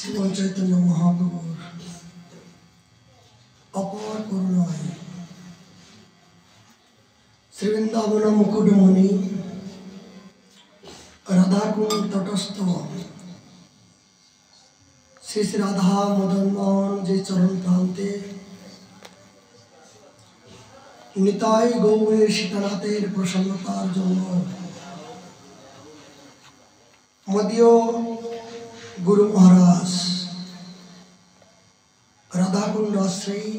শ্রীমন চৈতন্য মহাপ্রভুর অপার করুণায় শ্রীবৃন্দাবন মুকুটমণি রাধাকুণ্ড তটস্থ শ্রী শ্রী রাধা মদন মোহন যে চরণ প্রান্তে নিতাই গৌরের সীতানাথের প্রসন্নতার জন্য মদীয় গুরু মহারাজ রাধাকুণ্ড আশ্রয়ী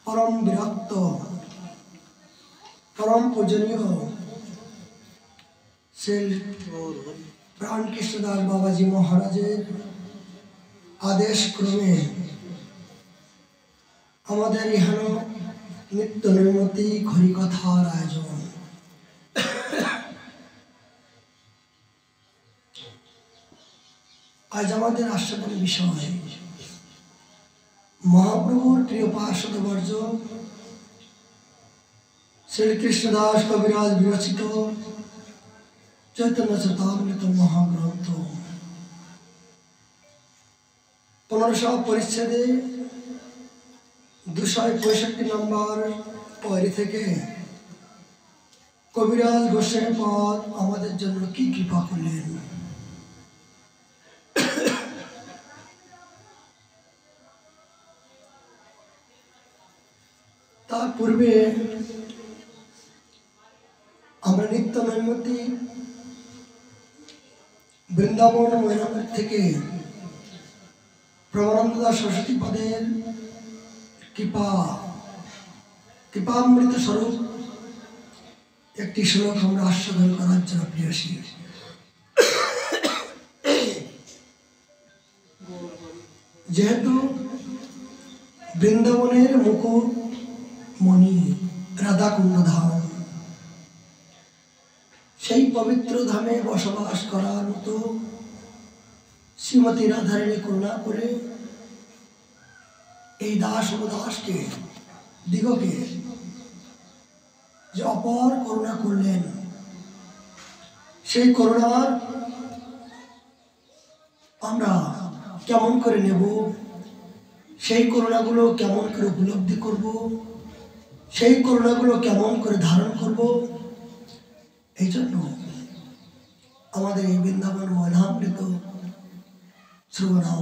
পরম বিরক্ত পরম পূজনীয় শ্রী প্রাণকৃষ্ণদাস বাবাজি মহারাজের আদেশ ক্রমে আমাদের এখানে নিত্য নৈমিত্তিক হরিকথার আয়োজন। আজ আমাদের আস্বাদন বিষয় মহাপ্রভুর প্রিয় পার্শ্বদবর্জ শ্রীকৃষ্ণদাস কবিরাজ বিরচিত চৈতন্য চরিতামৃত মহাগ্রন্থ 1500 পরিচ্ছেদে 265 নম্বর পয়রি থেকে কবিরাজ গোস্বামী পাদ আমাদের জন্য কি কৃপা করলেন। তার পূর্বে আমরা নিত্য নৈমিত্তিক বৃন্দাবন মৈরামের থেকে প্রমানন্দ দাস সরস্বতী পদের কৃপামৃত স্বরূপ একটি শ্লোক আমরা আস্বাদন করার জন্য প্রিয়সী। যেহেতু বৃন্দাবনের মুকুট মণি রাধাকুণ্ড ধাম, সেই পবিত্র ধামে বসবাস করার মতো শ্রীমতী রাধারানী করুণা করে এই দাস ও দাসকে দিগকে যে অপার করুণা করলেন, সেই করুণার আমরা কেমন করে নেব, সেই করুণাগুলো কেমন করে উপলব্ধি করব, সেই করুণাগুলো কেমন করে ধারণ করব, এই জন্য আমাদের এই বৃন্দাবন ময়নামৃত শ্রবণাম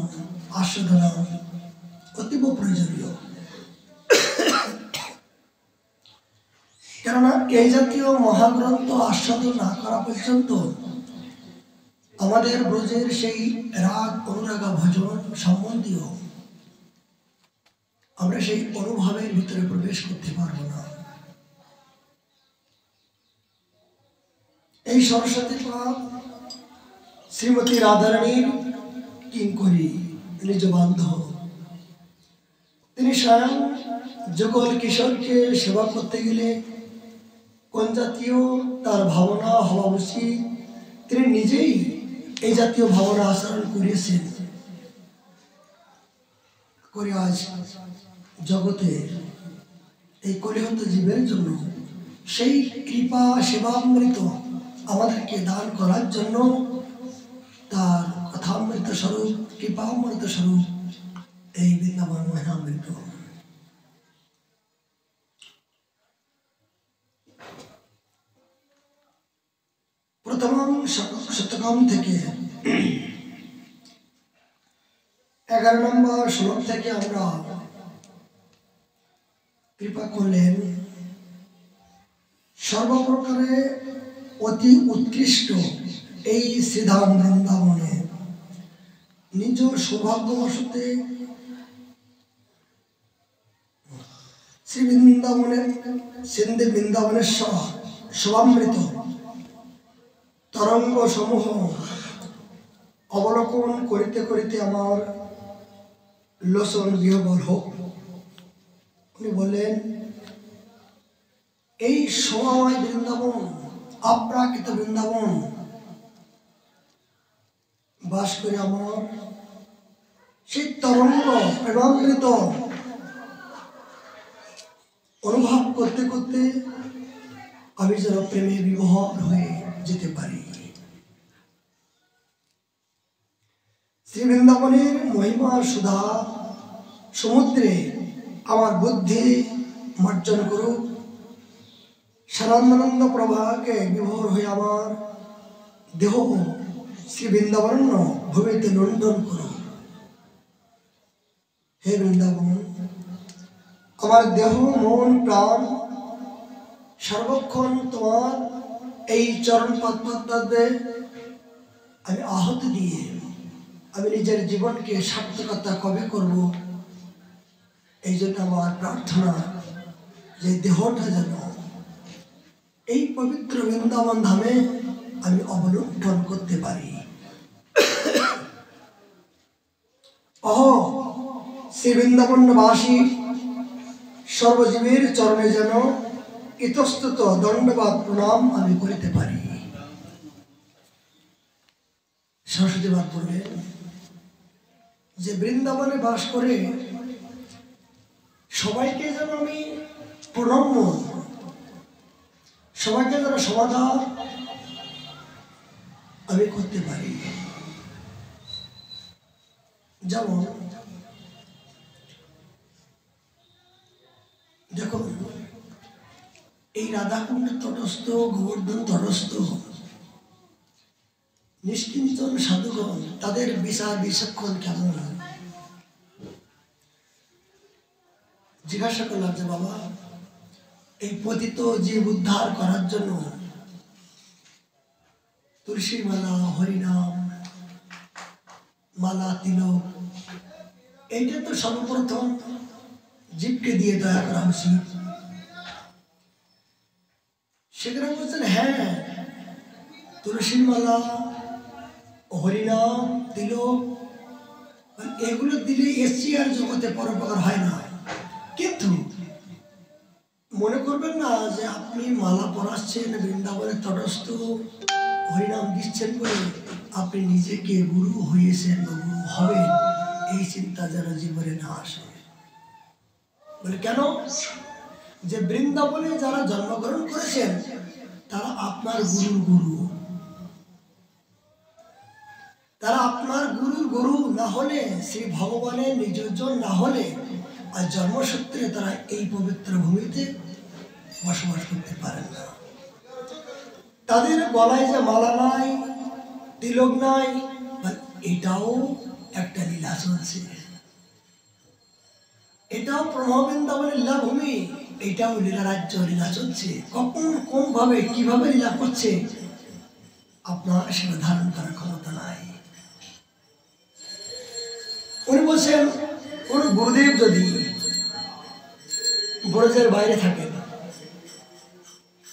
আস্বাদনাম অতীব প্রয়োজনীয়। কেননা এই জাতীয় মহাগ্রন্থ আস্বাদন না করা পর্যন্ত আমাদের ব্রজের সেই রাগ অনুরাগা ভজন সম্বন্ধীয় আমরা সেই অনুভবের ভিতরে প্রবেশ করতে পারব না। এই সরস্বতী পাদ শ্রীমতী রাধারানীর কিঙ্করী নিজ বান্ধব, তিনি স্বয়ং যুগল কিশোরকে সেবা করতে গেলে কোন জাতীয় তার ভাবনা হওয়া উচিত, তিনি নিজেই এই জাতীয় ভাবনা আচরণ করিয়েছেন করে আজ জগতে এই কলিহত জীবের জন্য সেই কৃপা সেবামৃত আমাদেরকে দান করার জন্য তার কথামৃত স্বরূপ কৃপামৃত স্বরূপ এই বৃন্দাবন মহামৃত। প্রথম শতকম থেকে 11 নম্বর শ্লোক থেকে আমরা কৃপা করলেন সর্বপ্রকারে অতি উৎকৃষ্ট এই শ্রীধাম বৃন্দাবনে নিজ সৌভাগ্যবশতে শ্রী বৃন্দাবনের সিন্ধি বৃন্দাবনেশ্বর শোভামৃত তরঙ্গ সমূহ অবলোকন করিতে করিতে আমার লোচন বিহবল হোক। উনি বললেন এই শোভাময় বৃন্দাবন, অপ্রাকৃত বৃন্দাবন বাস করে আমার সেই তরঙ্গ প্রেমামৃত অনুভব করতে করতে আমি যেন প্রেমে বিভোর হয়ে যেতে পারি। শ্রী বৃন্দাবনের মহিমা সুধা সমুদ্রে আমার বুদ্ধি মার্জন করুক, সানন্দানন্দ প্রবাহকে বিভোর হয়ে আমার দেহ শ্রী বৃন্দাবন্য ভূমিতে লন্ডন করুক। হে বৃন্দাবন, আমার দেহ মন প্রাণ সর্বক্ষণ তোমার এই চরণ পদ্মে আমি আহুতি দিয়ে আমি নিজের জীবনকে সার্থকতা কবে করব, এই জন্য আমার প্রার্থনা যে দেহটা যেন এই পবিত্র বৃন্দাবন ধামে আমি অবলুণ্ঠন করতে পারি। অহ শ্রী বৃন্দাবনবাসী সর্বজীবের চরণে যেন ইতস্তত দণ্ডবাদ প্রণাম আমি করিতে পারি। সরস্বতীবাদ বললেন যে বৃন্দাবনে বাস করে সবাইকে যেন আমি প্রণম্য, সবাইকে যেন সমাধান আমি করতে পারি। যেমন দেখুন, এই রাধাকুণ্ড তটস্থ গোবর্ধন তটস্থ নিষ্কিঞ্চন সাধুগণ তাদের বিচার বিচক্ষণ কেমন? জিজ্ঞাসা করলাম যে বাবা, এই পতিত জীব উদ্ধার করার জন্য তুলসী মালা, হরিনাম মালা, তিলক, এইটা তো সর্বপ্রথম জীবকে দিয়ে দয়া করা উচিত। সেখানে বলছেন হ্যাঁ, তুলসী মালা, হরিনাম, তিলক এগুলো দিলে এসছি আর জগতে পরোপকার হয় না। কিন্তু মনে করবেন না যে আপনি মালা পরাচ্ছেন, বৃন্দাবনের তটস্থ হরিনাম দিচ্ছেন বলে আপনি নিজেকে গুরু হয়েছেন বা গুরু হবেন, এই চিন্তা যেন জীবনে না আসে। বলে কেন? যে বৃন্দাবনে যারা জন্মগ্রহণ করেছেন তারা আপনার গুরুর গুরু, তারা আপনার গুরুর গুরু না হলে, শ্রী ভগবানের নিজজন না হলে আর জন্মসূত্রে তারা এই পবিত্র ভূমিতে বসবাস করতে পারেন না। তাদের গলায় যে মালা নাই, তিলক নাই, এটাও একটা লীলা চলছে, এটাও প্রভাবৃন্দাবনের লীলাভূমি, এটাও লীলা রাজ্য, লীলা চলছে। কখন কোন ভাবে কিভাবে লীলা করছে আপনার সেটা ধারণ করার ক্ষমতা নাই। উনি বলছেন কোন গুরুদেব যদি ব্রজের বাইরে থাকেন,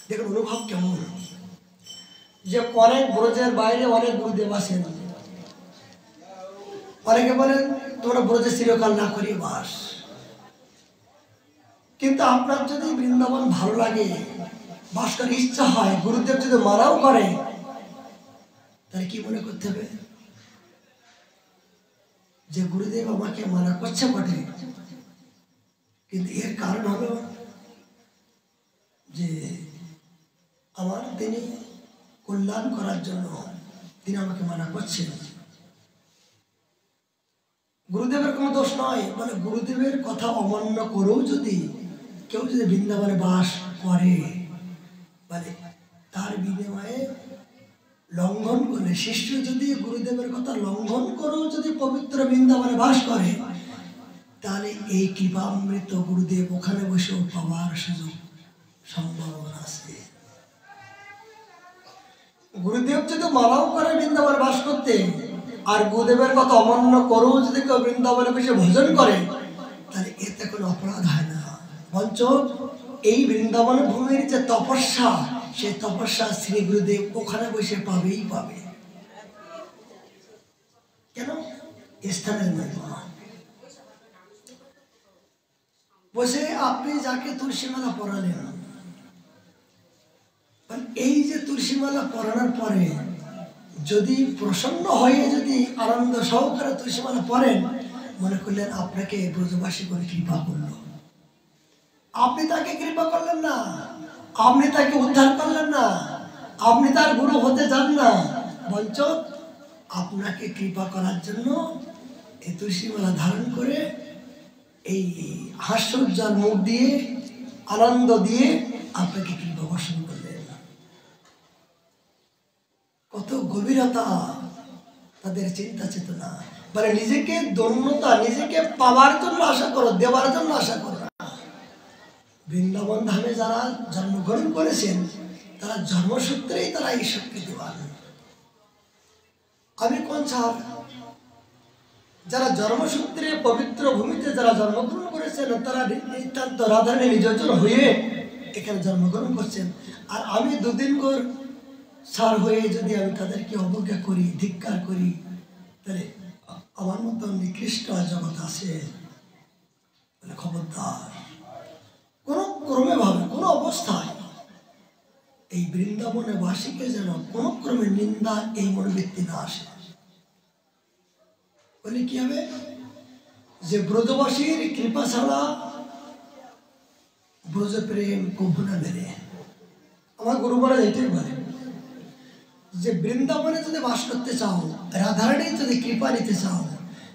দেখুন অনুভব কেমন, যে অনেক ব্রজের বাইরে অনেক গুরুদেব আছেন। অনেকে বলেন তোমরা ব্রজে চিরকাল না করি বাস, কিন্তু আপনার যদি বৃন্দাবন ভালো লাগে, বাস করার ইচ্ছা হয়, গুরুদেব যদি মারাও করে, তাহলে কি মনে করতে হবে যে গুরুদেব আমাকে মানা করছে বটে, কিন্তু এর কারণ হলো যে আমার তিনি কল্যাণ করার জন্য তিনি আমাকে মানা করছেন। গুরুদেবের কোনো দোষ নয়, মানে গুরুদেবের কথা অমান্য করেও যদি কেউ যদি বৃন্দাবনে বাস করে, মানে তার বিনিময়ে লঙ্ঘন করে, শিষ্য যদি গুরুদেবের কথা লঙ্ঘন করেও যদি পবিত্র বৃন্দাবনে বাস করে, তাহলে এই কৃপামৃত গুরুদেব ওখানে বসেও পাওয়ার সুযোগ সম্ভাবনা আছে। গুরুদেব যদি মানাও করে বৃন্দাবনে বাস করতে, আর গুরুদেবের কথা অমান্য করেও যদি কেউ বৃন্দাবনে বসে ভজন করে, তাহলে এতে কোনো অপরাধ হয় না। বঞ্চ এই বৃন্দাবন ভূমির যে তপস্যা, সেই তপস্যা শ্রী গুরুদেব ওখানে বসে পাবেই পাবে। কেন? স্থানের মহিমা। বসে আপনি যাকে তুলসী মালা পরালেন, এই যে তুলসী মালা পরানোর পরে যদি প্রসন্ন হয়ে যদি আনন্দ সহকারে তুলসী মালা পরেন, মনে করলেন আপনাকে ব্রজবাসী করে কৃপা করলো। আপনি তাকে কৃপা করলেন না, আপনি তাকে উদ্ধার করলেন না, আপনি তার গুরু হতে যান না, বঞ্চ আপনাকে কৃপা করার জন্য এই তুলসী মালা ধারণ করে এই হাস্যোজ্জ্বল মুখ দিয়ে আনন্দ দিয়ে আপনাকে কৃপা বর্ষণ করলেন। কত গভীরতা তাদের চিন্তা চেতনা। মানে নিজেকে ধন্যতা, নিজেকে পাওয়ার জন্য আশা করো, দেওয়ার জন্য আশা করো না। বৃন্দাবন ধামে যারা জন্মগ্রহণ করেছেন তারা জন্মসূত্রেই তারা ঈশ্বরকে দেওয়ান। আমি কোন ছাড়? যারা জন্মসূত্রে পবিত্র ভূমিতে যারা জন্মগ্রহণ করেছেন তারা নিতান্ত রাধারানী নির্জন হয়ে এখানে জন্মগ্রহণ করছেন। আর আমি দুদিন পর সার হয়ে যদি আমি তাদেরকে অবজ্ঞা করি, ধিক্কার করি, তাহলে আমার মতো নিকৃষ্ট জগৎ আছে। খবরদার, কোনো ক্রমে ভাবে, কোনো অবস্থায় এই বৃন্দাবনে বাসীকে যেন কোনো ক্রমে নিন্দা এই মনোবৃত্তি না আসে। বলে কি হবে? যে ব্রজবাসীর কৃপা ছাড়া ব্রজ প্রেম কভু না মেলে। আমার গুরু মহারাজ এটাই বলে যে বৃন্দাবনে যদি বাস করতে চাও, রাধারানীর যদি কৃপা নিতে চাও,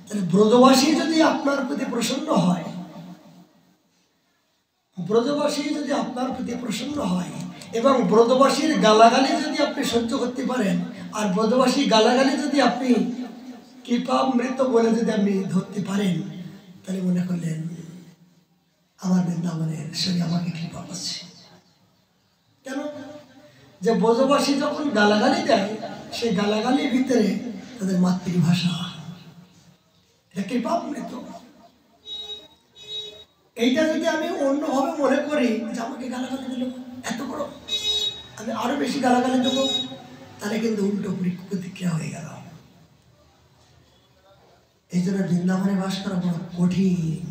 তাহলে ব্রজবাসী যদি আপনার প্রতি প্রসন্ন হয়, ব্রজবাসী যদি আপনার প্রতি প্রসন্ন হয় এবং ব্রজবাসীর গালাগালি যদি আপনি সহ্য করতে পারেন, আর ব্রজবাসী গালাগালি যদি আপনি কৃপামৃত বলে যদি আপনি ধরতে পারেন, তাহলে মনে করলেন আমার বৃন্দাবনের সঙ্গে আমাকে কৃপা করছে। কেন? যে ব্রজবাসী যখন গালাগালি দেয়, সেই গালাগালির ভিতরে তাদের মাতৃভাষা, এটা কৃপামৃত। এইটা যদি আমি অন্যভাবে মনে করি যে আমাকে গালাগালি দিল এত বড়, আমি আরো বেশি গালাগালি দেবো, তাহলে কিন্তু উল্টো প্রতিক্রিয়া হয়ে গেল। এই জন্য বৃন্দাবনে বাস করা বড় কঠিন,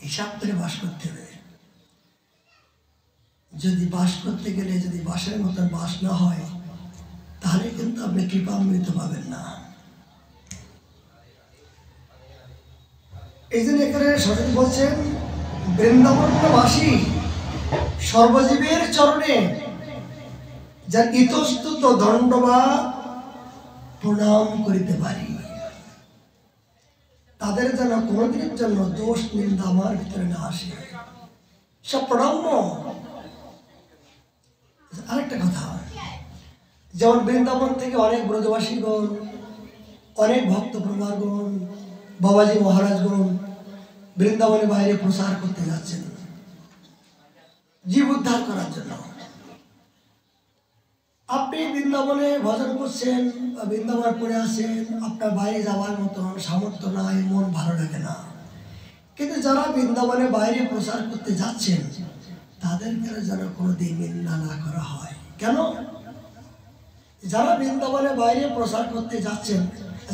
হিসাব করে বাস করতে হবে। যদি বাস করতে গেলে যদি বাসের মতন বাস না হয়, তাহলে কিন্তু আপনি কৃপামৃত পাবেন না। এই জন্য এখানে সঠিক বলছেন, বৃন্দাবনবাসী সর্বজীবের চরণে যার ইতস্তুত দণ্ডবাদ প্রণাম করিতে পারি, তাদের যেন কোনোদিনের জন্য দোষ নিন্দা আমার ভিতরে না আসে, সব প্রণাম্য। আরেকটা কথা, যেমন বৃন্দাবন থেকে অনেক ব্রজবাসীগণ, অনেক ভক্ত প্রভাগণ, বাবাজি মহারাজগণ বৃন্দাবনের বাইরে প্রচার করতে যাচ্ছেন জীব উদ্ধার করার জন্য। আপনি বৃন্দাবনে ভজন করছেন বা বৃন্দাবন পড়ে আসেন, আপনার বাইরে যাওয়ার মতন সামর্থ্য নাই, মন ভালো লাগে না। কিন্তু যারা বৃন্দাবনের বাইরে প্রচার করতে যাচ্ছেন তাদেরকে যেন কোনোদিন নিন্দা না করা হয়। কেন? যারা বৃন্দাবনের বাইরে প্রচার করতে যাচ্ছেন,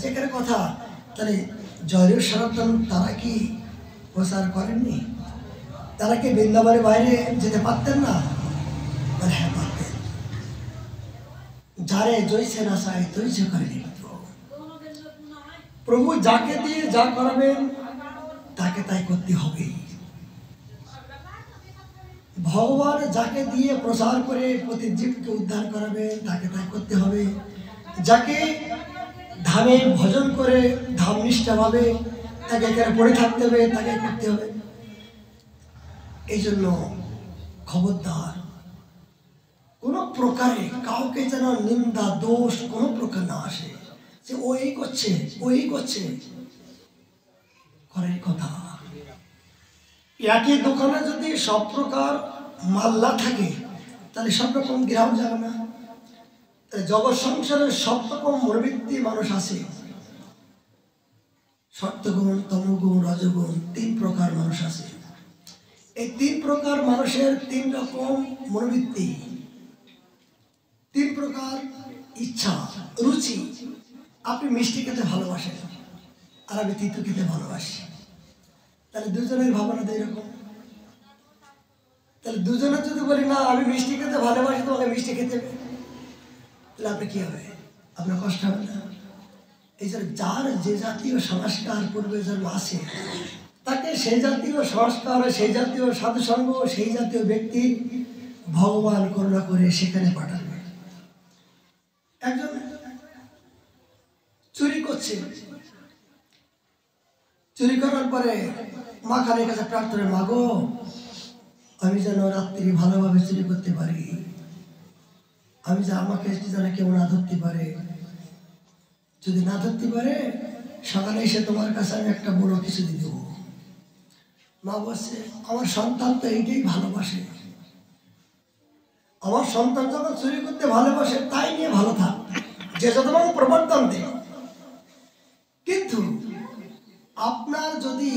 সেখানে কথা, তাহলে জয় সনাতন তারা কি প্রচার করেননি? তারা কি বৃন্দাবনের বাইরে যেতে পারতেন না? হ্যাঁ পারতেন। যারে জয়সে না চায় তৈসে করে নিত্য। প্রভু যাকে দিয়ে যা করাবেন তাকে তাই করতে হবে। ভগবান যাকে দিয়ে প্রচার করে প্রতি জীবকে উদ্ধার করাবেন তাকে তাই করতে হবে। যাকে ধামে ভজন করে ধাম নিষ্ঠা ভাবে তাকে এখানে পড়ে থাকতে হবে, তাকে করতে হবে। এই জন্য খবরদার, কোন প্রকারে কাউকে যেন নিন্দা দোষ কোন প্রকার না আসে যে ও এই করছে, ও এই করছে, করার কথা। একই দোকানে যদি সব প্রকার মাল্লা থাকে, তাহলে সব রকম গ্রাহক যাবে না। জগৎ সংসারের সব রকম মনোবৃত্তি মানুষ আছে। সত্যগুণ, তমগুণ, রজগুণ, 3 প্রকার মানুষ আছে। এই 3 প্রকার মানুষের 3 রকম মনোবৃত্তি, 3 প্রকার ইচ্ছা, রুচি। আপনি মিষ্টি খেতে ভালোবাসেন আর আমি তিতো খেতে ভালোবাসি, তাহলে দুজনের ভাবনা তো এরকম। তাহলে দুজনের যদি বলি না আমি মিষ্টি খেতে ভালোবাসি, তোমাকে মিষ্টি খেতে হবে, তাহলে আপনি কি হবে? আপনার কষ্ট হবে না? এই জন্য যার যে জাতীয় সংস্কার পূর্বে জন্ম আছে, তাকে সেই জাতীয় সংস্কার, সেই জাতীয় সাধুসঙ্গ, সেই জাতীয় ব্যক্তি ভগবান করুণা করে সেখানে পাঠাবে। একজন করছে। চুরি করার পরে মা কালীর কাছে প্রার্থনা, মাগো আমি যেন রাত্রি ভালোভাবে চুরি করতে পারি, আমি যে আমাকে যেন কেউ না ধরতে পারে, যদি না ধরতে পারে সকালে এসে তোমার কাছে আমি একটা বড় কিছু দিয়ে দেবো। মা বলছে, আমার সন্তান তো এইটাই ভালোবাসে, আমার সন্তান যখন চুরি করতে ভালোবাসে তাই নিয়ে ভালো থাক, যে যতবার প্রবর্তন দেয়। কিন্তু আপনার যদি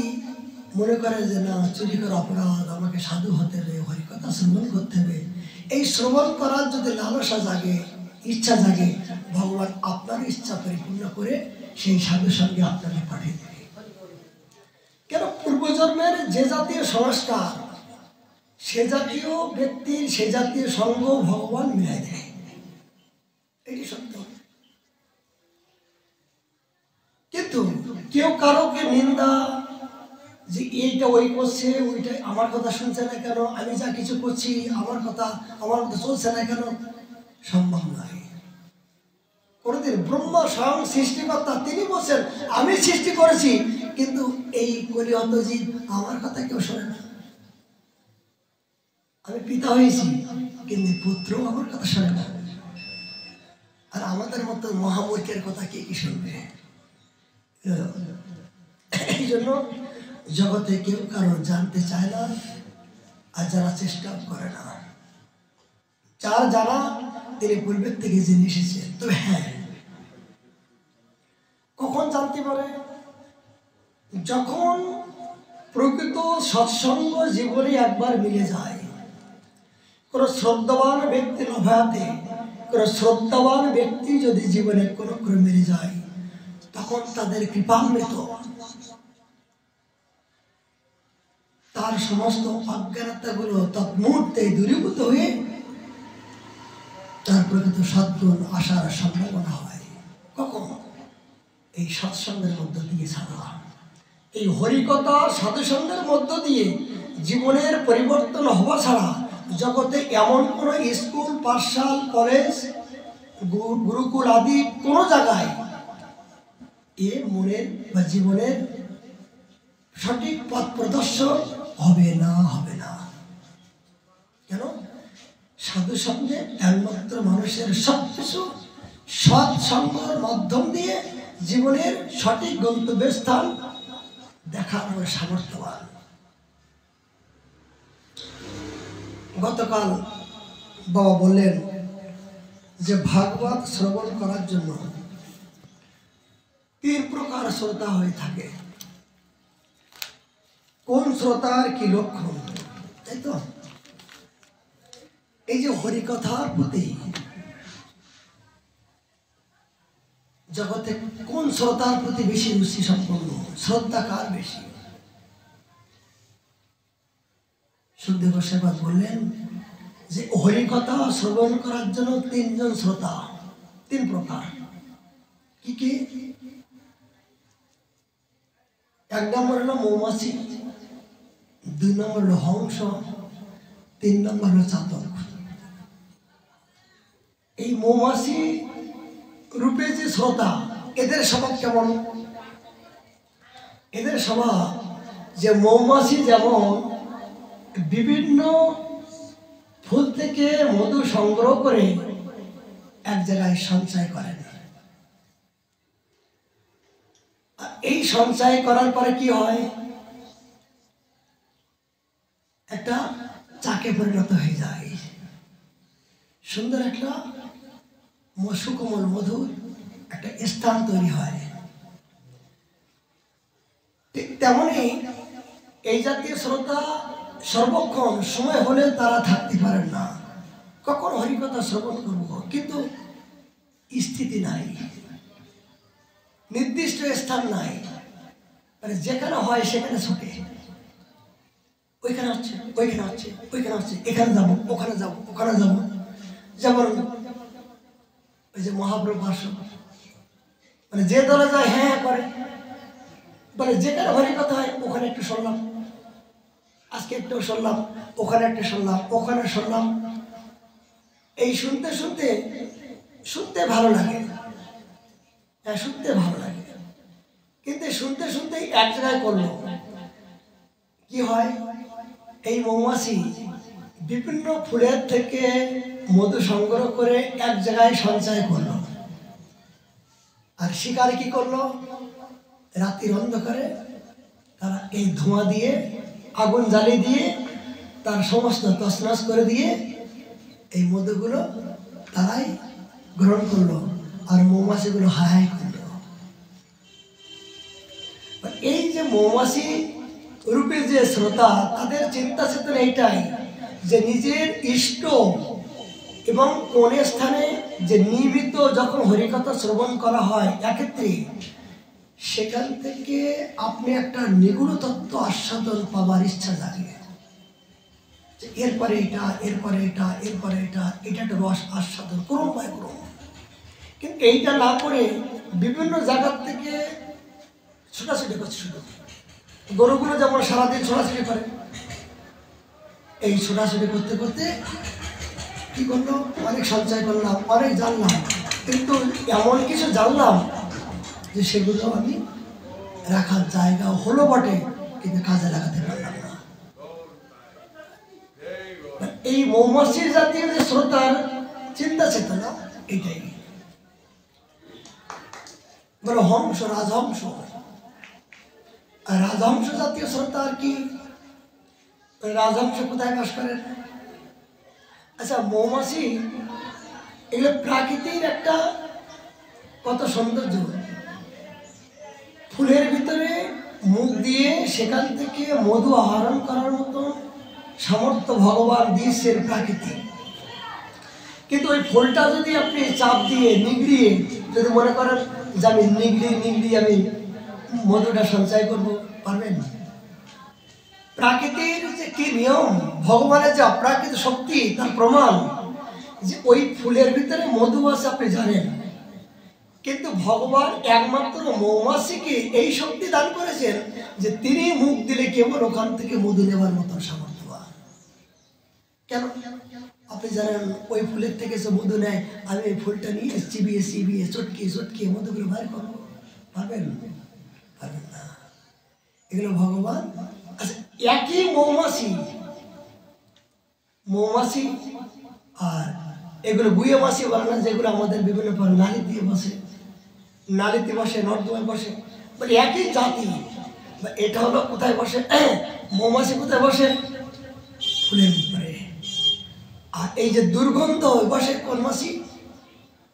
মনে করে যে না চুরি করা অপরাধ, আমাকে সাধু হতে হবে, হরিকথা শ্রবণ করতে হবে, এই শ্রবণ করার যদি লালসা জাগে, ইচ্ছা জাগে, ভগবান আপনার ইচ্ছা পরিপূর্ণ করে সেই সাধুর সঙ্গে আপনাকে পাঠিয়ে দেবে। কেন, পূর্বজন্মের যে জাতীয় সংস্কার, সে জাতীয় ব্যক্তির সে জাতীয় সঙ্গ ভগবান মিলাই দেয়, এটি সত্য। কিন্তু কেউ কারোকে নিন্দা, যে এইটা ওই করছে, ওইটা আমার কথা শুনছে না কেন, আমি যা কিছু করছি আমার কথা চলছে না কেন, সম্ভব নয়। কোনদিন ব্রহ্ম স্বয়ং সৃষ্টিকর্তা, তিনি বলছেন আমি সৃষ্টি করেছি, কিন্তু এই কলিহত জীব আমার কথা কেউ শোনে না। আমি পিতা হয়েছি কিন্তু পুত্র আমার কথা শোনে না। আর আমাদের মতো মহামূর্খের কথা কে কি শুনবে? এই জন্য জগতে কেউ কারো জানতে চায় না, আর যারা চেষ্টা করে না। যার জানা তিনি পূর্বের থেকে জেনে এসেছে। তবে হ্যাঁ, কখন জানতে পারে? যখন প্রকৃত সৎসঙ্গ জীবনে একবার মিলে যায়। কোন শ্রদ্ধাবান ব্যক্তি নভাতে, কোন শ্রদ্ধাবান ব্যক্তি যদি জীবনে কোনো করে মিলে যায়, তখন তাদের কৃপামৃত তার সমস্ত অজ্ঞানতাগুলো তৎমুহূর্তে দূরীভূত হয়ে তার প্রকৃত সদ্গুণ আসার সম্ভাবনা হয়। কখন? এই সৎসঙ্গের মধ্য দিয়ে ছাড়া, এই হরিকথা সাধুসঙ্গের মধ্য দিয়ে জীবনের পরিবর্তন হওয়া ছাড়া জগতে এমন কোনো স্কুল, পাঠশাল, কলেজ, গুরুকুল আদি কোনো জায়গায় এ মনের বা জীবনের সঠিক পথ প্রদর্শন হবে না, হবে না। কেন? সাধু সঙ্গে একমাত্র মানুষের সবকিছু সৎসঙ্গের মাধ্যম দিয়ে জীবনের সঠিক গন্তব্যের স্থান দেখানোর সামর্থ্যবান। গতকাল বাবা বললেন যে ভাগবত শ্রবণ করার জন্য 3 প্রকার শ্রোতা হয়ে থাকে। কোন শ্রোতার কি লক্ষণ, তাই তো? এই যে হরিকথার প্রতি জগতে কোন শ্রোতার প্রতি বেশি রুচি সম্পন্ন, শ্রদ্ধা কার বেশি? সুখদেব গোস্বামী বললেন যে হরিকথা শ্রবণ করার জন্য 3 জন শ্রোতা, 3 প্রকার। কি কি? 1 নম্বর হলো মৌমাছি, 2 নম্বর হলো হংস, 3 নম্বর হলো চাতক। এই মৌমাছি রূপে যে শ্রোতা, এদের স্বভাব কেমন? এদের স্বভাব যে মৌমাছি যেমন বিভিন্ন ফুল থেকে মধু সংগ্রহ করে এক জায়গায় সঞ্চয় করেন, এই সঞ্চয় করার পরে কি হয়? একটা চাকে পরিণত হয়ে যায়, সুন্দর একটা সুকোমল মধুর একটা স্থান তৈরি হয়। ঠিক তেমনি এই জাতীয় শ্রোতা সর্বক্ষণ সময় হলে তারা থাকতে পারেন না, কখন হরিকথা শ্রবণ করব, কিন্তু স্থিতি নাই, নির্দিষ্ট স্থান নাই, মানে যেখানে হয় সেখানে ছুটে, ওইখানে হচ্ছে, ওইখানে হচ্ছে, ওইখানে হচ্ছে, এখানে যাবো, ওখানে যাবো, ওখানে যাবো। যেমন ওই যে মহাপ্রভু আসন, মানে যে দলে যায় হ্যাঁ হ্যাঁ করে, মানে যেখানে হরিকথা হয় ওখানে একটু শুনলাম, আজকে একটু শুনলাম, ওখানে একটা শুনলাম, ওখানে শুনলাম। এই শুনতে শুনতে শুনতে ভালো লাগে, হ্যাঁ শুনতে ভালো লাগে। কিন্তু শুনতে শুনতে এক জায়গায় করলো, কি হয়, এই মৌমাছি বিভিন্ন ফুলের থেকে মধু সংগ্রহ করে এক জায়গায় সঞ্চয় করলো। আর শিকার কি করলো, রাত্রির অন্ধকারে তারা এই ধোঁয়া দিয়ে আগুন জ্বালিয়ে দিয়ে তার সমস্ত তছনছ করে দিয়ে এই মধুগুলো তারাই গ্রহণ করলো আর মৌমাছিগুলো হাই করলো। এই যে মৌমাছি রূপে যে শ্রোতা, তাদের চিন্তা চেতনা এইটাই যে নিজের ইষ্ট এবং কোন স্থানে যে নিয়মিত যখন হরিকথা শ্রবণ করা হয় একত্রে, সেখান থেকে আপনি একটা নিগুড় তত্ত্ব আস্বাদন পাবার ইচ্ছা জাগে। এরপরে এটা, এরপরে এটা, এরপরে এটা, এটা একটা রস আস্বাদন ক্রম বাই ক্রম। কিন্তু এইটা না করে বিভিন্ন জায়গার থেকে ছোটাছুটি করছে। শুধু গরুগুলো যেমন সারাদিন ছোটাছুটি করে, এই ছোটাছুটি করতে করতে কি করলো, অনেক সঞ্চয় করলাম, অনেক জানলাম, কিন্তু এমন কিছু জানলাম যে সেগুলো আমি রাখার জায়গা হলো বটে, কিন্তু কাজে লাগাতে পারলাম না। এই মৌমাছি জাতীয় যে শ্রোতার চিন্তা চেতনা, এটাই বলো হংস, রাজহংস। আর রাজহংস জাতীয় শ্রোতা আর কি, রাজহংস কোথায় বাস করেন? আচ্ছা, মৌমাছি এগুলো প্রাকৃতিক একটা কত সৌন্দর্য। ফুলের ভিতরে মুখ দিয়ে সেখান থেকে মধু আহরণ করার মতো সামর্থ্য ভগবান দিয়েছেন প্রাকৃতিক। কিন্তু ওই ফুলটা যদি আপনি চাপ দিয়ে নিগড়িয়ে যদি মনে করেন যে আমি নিগড়িয়ে আমি মধুটা সঞ্চয় করবো, পারবেন না। প্রাকৃতির যে কি নিয়ম, ভগবানের যে অপ্রাকৃত শক্তি, তার প্রমাণ যে ওই ফুলের ভিতরে মধু আছে আপনি জানেন, কিন্তু ভগবান একমাত্র মৌমাছিকে এই শক্তি দান করেছেন যে তিনি মুখ দিলে কেবল ওখান থেকে মধু নেওয়ার মতো সামর্থ্যবান। কেন? আপনি জানেন ওই ফুলের থেকে সে মধু নেয়, আমি এই ফুলটা নিয়ে চিবিয়ে চিবিয়ে চটকিয়ে চটকিয়ে মধুগুলো বাইর করবো, পারবেন? পারবেন না। এগুলো ভগবান। আচ্ছা, একই মৌমাছি আর এগুলো গুয়ে মাছি বলে না, যেগুলো আমাদের বিভিন্ন নালী দিয়ে বসে, নালীতে বসে, নর্দমায় বসে, মানে একই জাতি। এটা হলো কোথায় বসে, মৌমাছি কোথায় বসে, ফুলের উপরে। আর এই যে দুর্গন্ধ বসে কোন মাছি,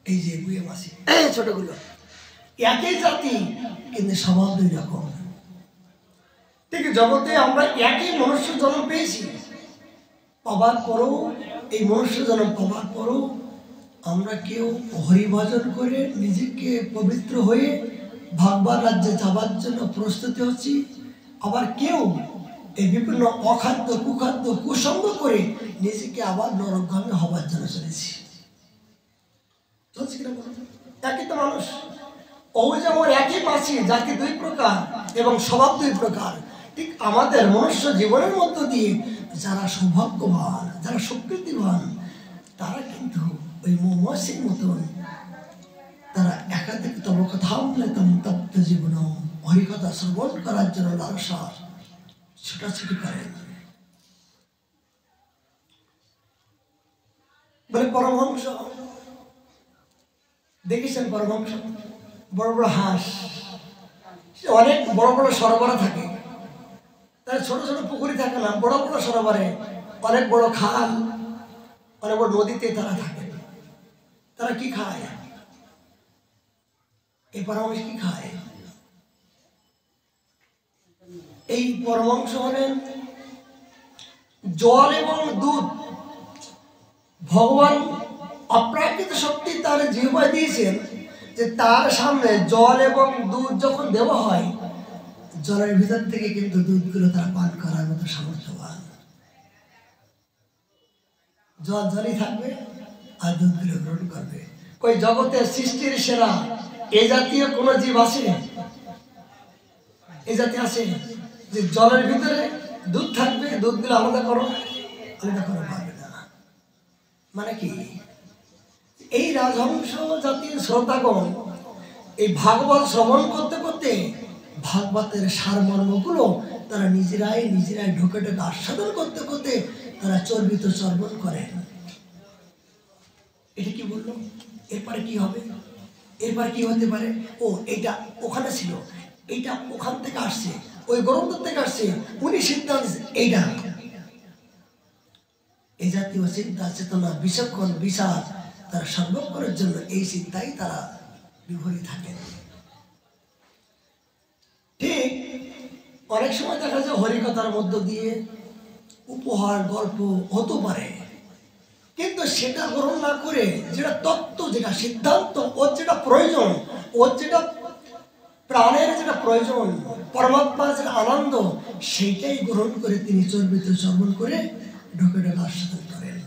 এই যে গুয়ে মাছি ছোটগুলো। একই জাতি কিন্তু স্বভাব দুই রকম। ঠিক জগতে আমরা একই মনুষ্য জন্ম পেয়েছি, পাবার পরও এই মনুষ্য জন্ম পাবার পরও আমরা কেউ হরিভজন করে নিজেকে পবিত্র হয়ে ভগবান রাজ্যে যাবার জন্য প্রস্তুতি হচ্ছি, আবার কেউ এই বিভিন্ন অখাদ্য কুখাদ্য কুসঙ্গ করে নিজেকে আবার নরকগামী হবার জন্য চলেছি। চলছে কিনা বলুন? একই তো মানুষ, ও যেমন একই মাছি, জাতি দুই প্রকার এবং স্বভাব দুই প্রকার। ঠিক আমাদের মনুষ্য জীবনের মধ্য দিয়ে যারা সৌভাগ্যবান, যারা সুকৃতিবান, তারা কিন্তু ওই মৌমাছির মতন তারা একাধিক তব কথামৃতম তপ্ত জীবন হরিকথা শ্রবণ করার জন্য লালসা ছোটাছুটি করেন। বলে পরমহংস দেখেছেন, পরমহংস বড় বড় হাঁস, অনেক বড় বড় সরোবরে থাকে, তার ছোট ছোট পুকুরি থাকে না, বড় বড় সরোবরে, অনেক বড় খাল, অনেক বড় নদীতে তারা থাকে। তারা কি খায়? এই পরমহংস কি খায়? এই পরমহংস হলেন জল এবং দুধ। ভগবান অপ্রাকৃত শক্তি তার জিহ্বায় দিয়েছেন যে তার সামনে জল এবং দুধ যখন দেওয়া হয়, জলের ভিতর থেকে কিন্তু দুধগুলো তারা পান করার মতো সামর্থ্যবান। জল জলই থাকবে আর দুধগুলো গ্রহণ করবে। ওই জগতের সৃষ্টির সেরা এ জাতীয় কোন জীব আছে? এ জাতি আছে যে জলের ভিতরে দুধ থাকবে, দুধগুলো আলাদা করো পারবে না। মানে কি? এই রাজহংস জাতির শ্রোতাগণ এই ভাগবত শ্রবণ করতে করতে ভাগবতের সারমর্মগুলো তারা নিজেরাই ঢুকে ঢুকে আস্বাদন করতে করতে তারা চর্বিত চর্বণ করেন। এটা কি বললো? এরপরে কি হবে? এরপরে কি হতে পারে? ও এটা ওখানে ছিল, এইটা ওখান থেকে আসছে, ওই গ্রন্থ থেকে আসছে, উনি সিদ্ধান্ত এইটা। এই জাতীয় চিন্তা চেতনা বিচক্ষণ বিচার তারা সর্বক্ষণের জন্য এই চিন্তাই তারা বিভোরী থাকেন। ঠিক অনেক সময় দেখা যায় হরিকথার মধ্য দিয়ে উপহার গল্প হতে পারে, কিন্তু সেটা গ্রহণ না করে যেটা তত্ত্ব, যেটা সিদ্ধান্ত, ওর যেটা প্রয়োজন, ওর যেটা প্রাণের যেটা প্রয়োজন, পরমাত্মার যেটা আনন্দ, সেইটাই গ্রহণ করে তিনি চর্বিত শ্রবণ করে ঢোকে ঢোকে আস্বাদন করেন।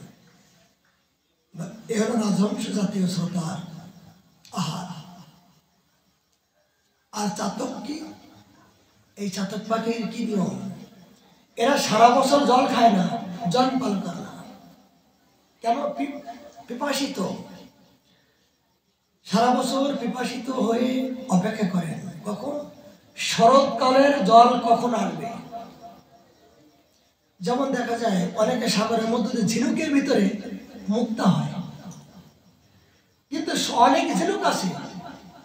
এ হলো রাজহংস জাতীয় শ্রোতার আহার। আর চাতক কি? এই চাতক পাখির কি নিয়ম? এরা সারা বছর জল খায় না, জল পান করে না। কেন? পিপাসিত, সারা বছর পিপাসিত হয়ে অপেক্ষা করেন কখন শরৎকালের জল কখন আসবে। যেমন দেখা যায় অনেকে সাগরের মধ্যে দিয়ে ঝিনুকের ভিতরে মুক্তা হয়, কিন্তু অনেক ঝিনুক আছে,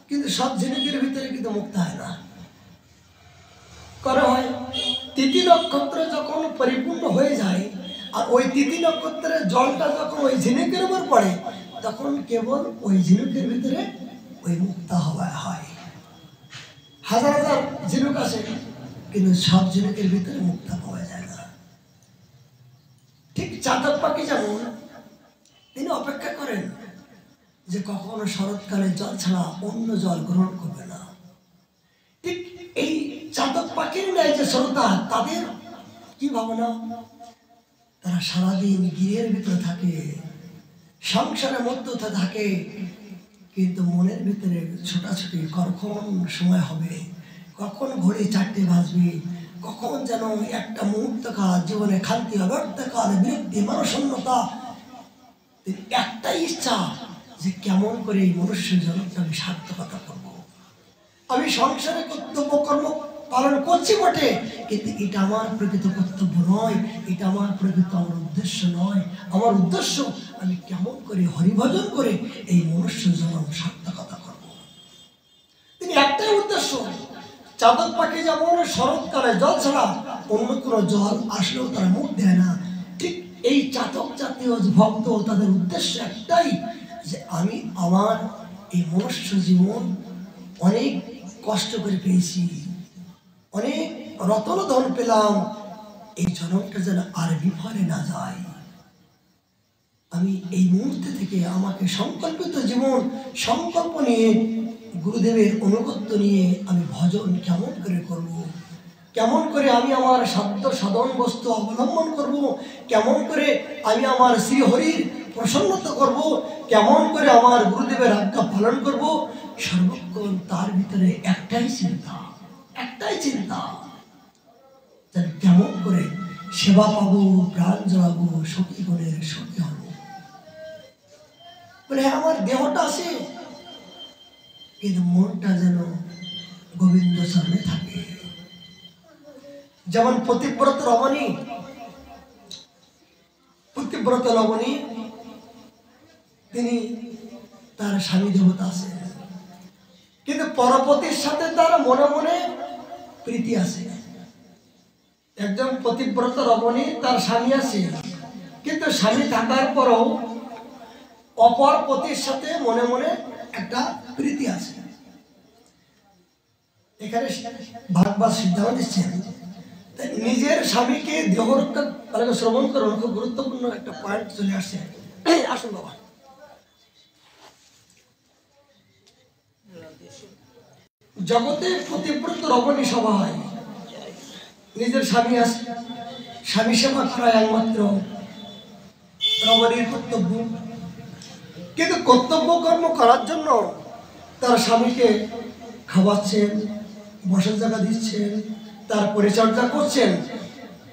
কিন্তু সব ঝিনুকের ভিতরে কিন্তু মুক্তা হয় না। করা হয় তিথি নক্ষত্র যখন পরিপূর্ণ হয়ে যায়, আর ওই তিথি নক্ষত্রের জলটা যখন ওই ঝিনুকের উপর পড়ে, তখন কেবল ওই ঝিনুকের ভিতরে ওই মুক্তা হওয়া হয়। হাজার হাজার ঝিনুক আছে, কিন্তু সব ঝিনুকের ভিতরে মুক্তা পাওয়া যায় না। ঠিক চাতক পাখি যেমন তিনি অপেক্ষা করেন যে কখনো শরৎকালে জল ছাড়া অন্য জল গ্রহণ করবে না, ঠিক এই চাতক পাখির ন্যায় যে শ্রোতা, তাদের কি ভাবনা? তারা সারাদিন গৃহের ভিতরে থাকে, সংসারের মধ্যে থাকে, কিন্তু মনের ভিতরে ছোটাছুটি কখন সময় হবে, কখন ঘড়ি 4টে বাজবে, কখন যেন একটা মুহূর্তকাল জীবনে খান্তি, অব্যর্থকাল, বিরক্তি, মনশূন্যতা। একটাই ইচ্ছা যে কেমন করে এই মনুষ্য জগৎকে আমি সার্থকতা করব। আমি সংসারে কর্তব্য কর্ম পালন করছি বটে, কিন্তু এটা আমার প্রকৃত কর্তব্য নয়, এটা আমার প্রকৃত আমার উদ্দেশ্য নয়। আমার উদ্দেশ্য আমি কেমন করে হরিভজন করে এই মনুষ্য জন্ম সার্থকতা করব। তিনি একটাই উদ্দেশ্য। চাতক পাখি যেমন শরৎকালে জল ছাড়া অন্য কোনো জল আসলেও তারা মুখ দেয় না, ঠিক এই চাতক জাতীয় ভক্ত তাদের উদ্দেশ্য একটাই যে আমি আমার এই মনুষ্য জীবন অনেক কষ্ট করে পেয়েছি, অনেক রতন ধন পেলাম, এই জনমটা যেন আর বিফলে না যায়। আমি এই মুহূর্তে থেকে আমাকে সংকল্পিত জীবন সংকল্প নিয়ে গুরুদেবের অনুগত্য নিয়ে আমি ভজন কেমন করে করব, কেমন করে আমি আমার সাধ্য সাধন বস্তু অবলম্বন করব, কেমন করে আমি আমার শ্রীহরির প্রসন্নতা করব, কেমন করে আমার গুরুদেবের আজ্ঞা পালন করব, সর্বক্ষণ তার ভিতরে একটাই চিন্তা, একটাই চিন্তা যে কেমন করে সেবা পাবো, প্রাণ জড়াবো, সখী গণের সখী হব। বলে আমার দেহটা আছে, কিন্তু মনটা যেন গোবিন্দ সামনে থাকে। যেমন পতিব্রত রমণী, পতিব্রত রমণী তিনি তার স্বামী দেবতা আছে, কিন্তু পরপতির সাথে তার মনে মনে প্রীতি আছে। একজন পতিব্রত রমণী, তার স্বামী আছে, কিন্তু স্বামী থাকার পরও অপর পতির সাথে মনে মনে একটা প্রীতি আছে। এখানে ভাগবত সিদ্ধান্ত দিচ্ছেন নিজের স্বামীকে দেহরক্ষা শ্রবণ করুন। খুব গুরুত্বপূর্ণ একটা পয়েন্ট চলে আসছে। আসুন বাবা। জগতে পতিব্রত রমণী সভা হয়, নিজের স্বামী আছে, স্বামী সেবা করা একমাত্র রমণীর কর্তব্য। কিন্তু কর্তব্য কর্ম করার জন্য তার স্বামীকে খাওয়াচ্ছেন, বসার জায়গা দিচ্ছেন, তার পরিচর্যা করছেন,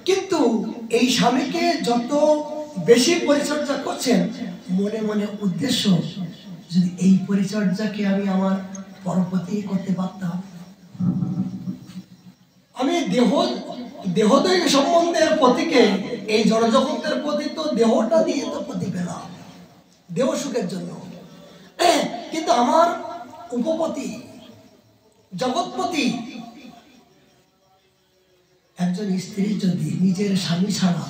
কিন্তু এই স্বামীকে যত বেশি পরিচর্যা করছেন, মনে মনে উদ্দেশ্য যদি এই পরিচর্যাকে আমি আমার পরপতি করতে পারতাম, আমি দেহদৈহিক সম্বন্ধের প্রতীকে এই জড়জগতের প্রতি তো দেহটা দিয়ে তো প্রতীক পেলাম দেহ সুখের জন্য, কিন্তু আমার উপপতি জগৎপতি একজন স্ত্রী যদি নিজের স্বামী ছাড়া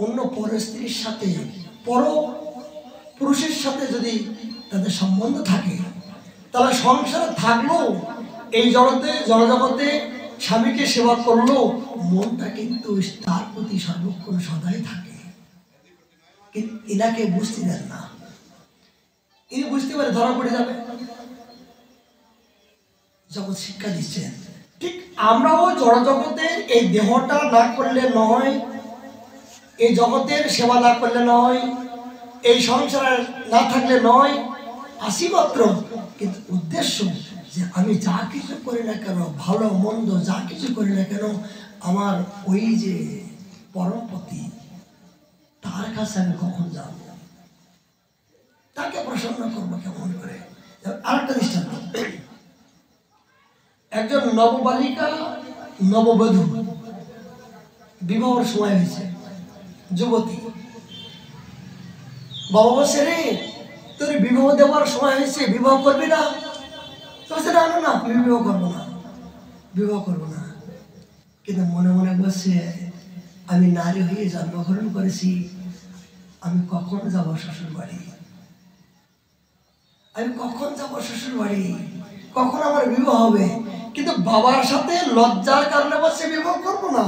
অন্য পর স্ত্রীর সাথে পর পুরুষের সাথে যদি তাদের সম্বন্ধ থাকে, তাহলে সংসারে থাকলেও এই জড়জগতে স্বামীকে সেবা করলেও মনটা কিন্তু তার প্রতি সর্বক্ষণ সদাই থাকে। কিন্তু এনাকে বুঝতে দেন না, ইনি বুঝতে পারে ধরা পড়ে যাবে। জগৎ শিক্ষা দিচ্ছেন, ঠিক আমরাও জড়জগতের এই দেহটা না করলে নয়, এই জগতের সেবা না করলে নয়, এই সংসারে না থাকলে নয়, আসি মাত্র। কিন্তু উদ্দেশ্য যে আমি যা কিছু করি না কেন, ভালো মন্দ যা কিছু করি না কেন, আমার ওই যে পরমপতি তার কাছে আমি কখন যাব, তাকে প্রসন্ন করবো কেমন করে। আরেকটা দৃষ্টান্ত, একজন নববালিকা নববধূ বিবাহের সময় হয়েছে, যুবতী, বাবা বলছে রে তোর বিবাহ দেওয়ার সময় হয়েছে, বিবাহ করবি না? বলছে না না বিবাহ করবো না, বিবাহ করবো না। কিন্তু মনে মনে বলছে আমি নারী হয়ে জন্মগ্রহণ করেছি, আমি কখন যাব শ্বশুর বাড়ি, আমি কখন যাব শ্বশুর বাড়ি, কখন আমার বিবাহ হবে। কিন্তু বাবার সাথে লজ্জার কারণে বলছে বিবাহ করবো না,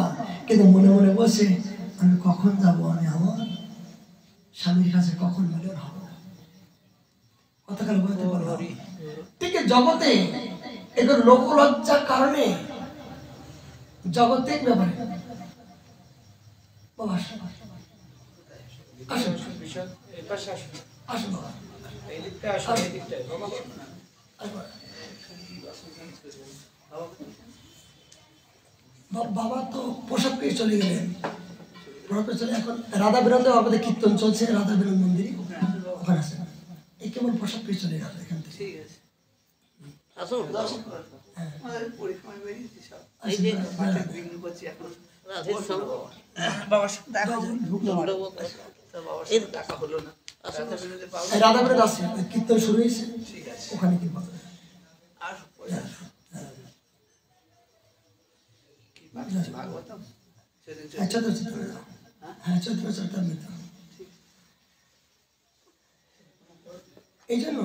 কিন্তু মনে মনে বলছে আমি কখন যাব, আমি আমার স্বামীর কাছে কখন মিলন হব। কতকাল বলতে পারবো। ঠিক জগতে এগুলো লোকলজ্জার কারণে জগতে ব্যাপারে বাবা আসুন আসুন বাবা তো পোশাক পেয়ে চলে গেলেন, চলে এখন রাধা বেরোতে আমাদের কীর্তন চলছে, রাধা বেরোন মন্দিরে ওখানে আছে, এই কেমন পোশাক পেয়ে চলে গেল এখান থেকে। রাধা বেরোন আসছে, কীর্তন শুরু হয়েছে ওখানে কি বলবে। এই জন্য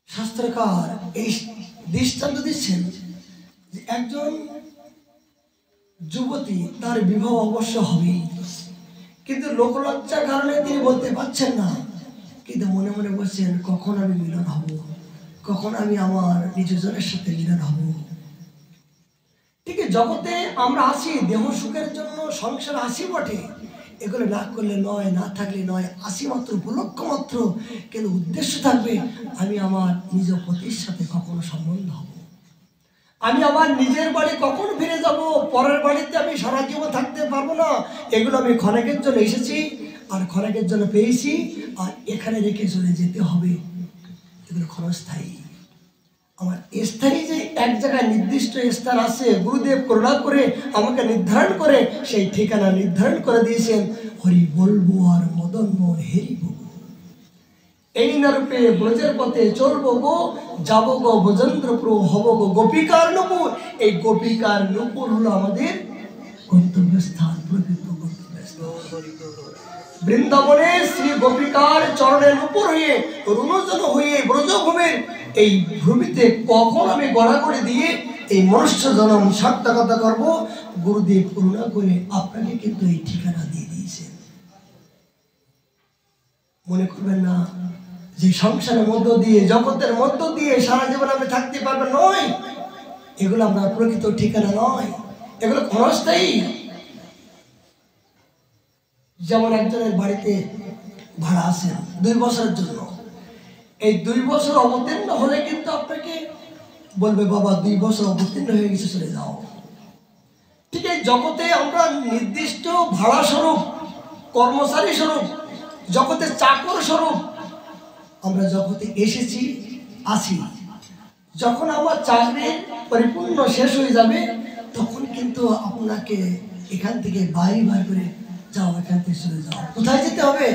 শাস্ত্রকার এই দৃষ্টান্ত দিচ্ছেন যে একজন যুবতী তার বিবাহ অবশ্য হবে, কিন্তু লোকলজ্জার কারণে তিনি বলতে পারছেন না, কিন্তু মনে মনে বলছেন কখন আমি মিলন হব, কখন আমি আমার নিজজনের সাথে মিলন হব। ঠিক জগতে আমরা আসি দেহ সুখের জন্য, সংসার আসি বটে, এগুলো না করলে নয়, না থাকলে নয়, আসি মাত্র উপলক্ষ মাত্র, কিন্তু উদ্দেশ্য থাকবে আমি আমার নিজ পতির সাথে কখনো সম্বন্ধ হব, আমি আমার নিজের বাড়ি কখন ফিরে যাব, পরের বাড়িতে আমি সারা জীবন থাকতে পারবো না। এগুলো আমি ক্ষণেকের জন্য এসেছি আর ক্ষণেকের জন্য পেয়েছি, আর এখানে রেখে চলে যেতে হবে, এগুলো ক্ষণস্থায়ী। আমার স্থায়ী যে এক জায়গায় নির্দিষ্ট স্থান আছে, গুরুদেব করুণা করে আমাকে নির্ধারণ করে সেই ঠিকানা নির্ধারণ করে দিয়েছেন, হরি বলবো আর মদন মোহন হেরিব, এই না রূপে ব্রজের পথে চলবো গো, যাবো গো ব্রজেন্দ্রপুর, হব গো গোপিকার নূপুর। এই গোপিকার নূপুর হলো আমাদের গন্তব্যস্থান, প্রকৃত গন্তব্যস্থান। বৃন্দাবনে শ্রী গোপিকার চরণের উপর হয়ে রুণজন হয়ে ব্রজভূমির এই ভূমিতে কখন আমি গড়াগড়ি দিয়ে এই মনুষ্য জন্ম সার্থকতা করবো, গুরুদেব করুণা করে আপনাকে কিন্তু এই ঠিকানা দিয়ে দিয়েছেন। মনে করবেন না যে সংসারের মধ্য দিয়ে, জগতের মধ্য দিয়ে সারা জীবন আমি থাকতে পারবো, নয়, এগুলো আপনার প্রকৃত ঠিকানা নয়, এগুলো ক্ষণস্থায়ী। যেমন একজনের বাড়িতে ভাড়া আছেন 2 বছরের জন্য, এই 2 বছর অবতীর্ণ হলে কিন্তু আপনাকে বলবে বাবা 2 বছর অবতীর্ণ হয়ে গেছে, চলে যাও। ঠিক এই জগতে আমরা নির্দিষ্ট ভাড়া স্বরূপ, কর্মচারী স্বরূপ, জগতে চাকর স্বরূপ আমরা জগতে এসেছি, আছি। যখন আমার চাকরির পরিপূর্ণ শেষ হয়ে যাবে, তখন কিন্তু আপনাকে এখান থেকে বাড়ি বার করে যাও, এখান থেকে চলে যাও। কোথায় যেতে হবে?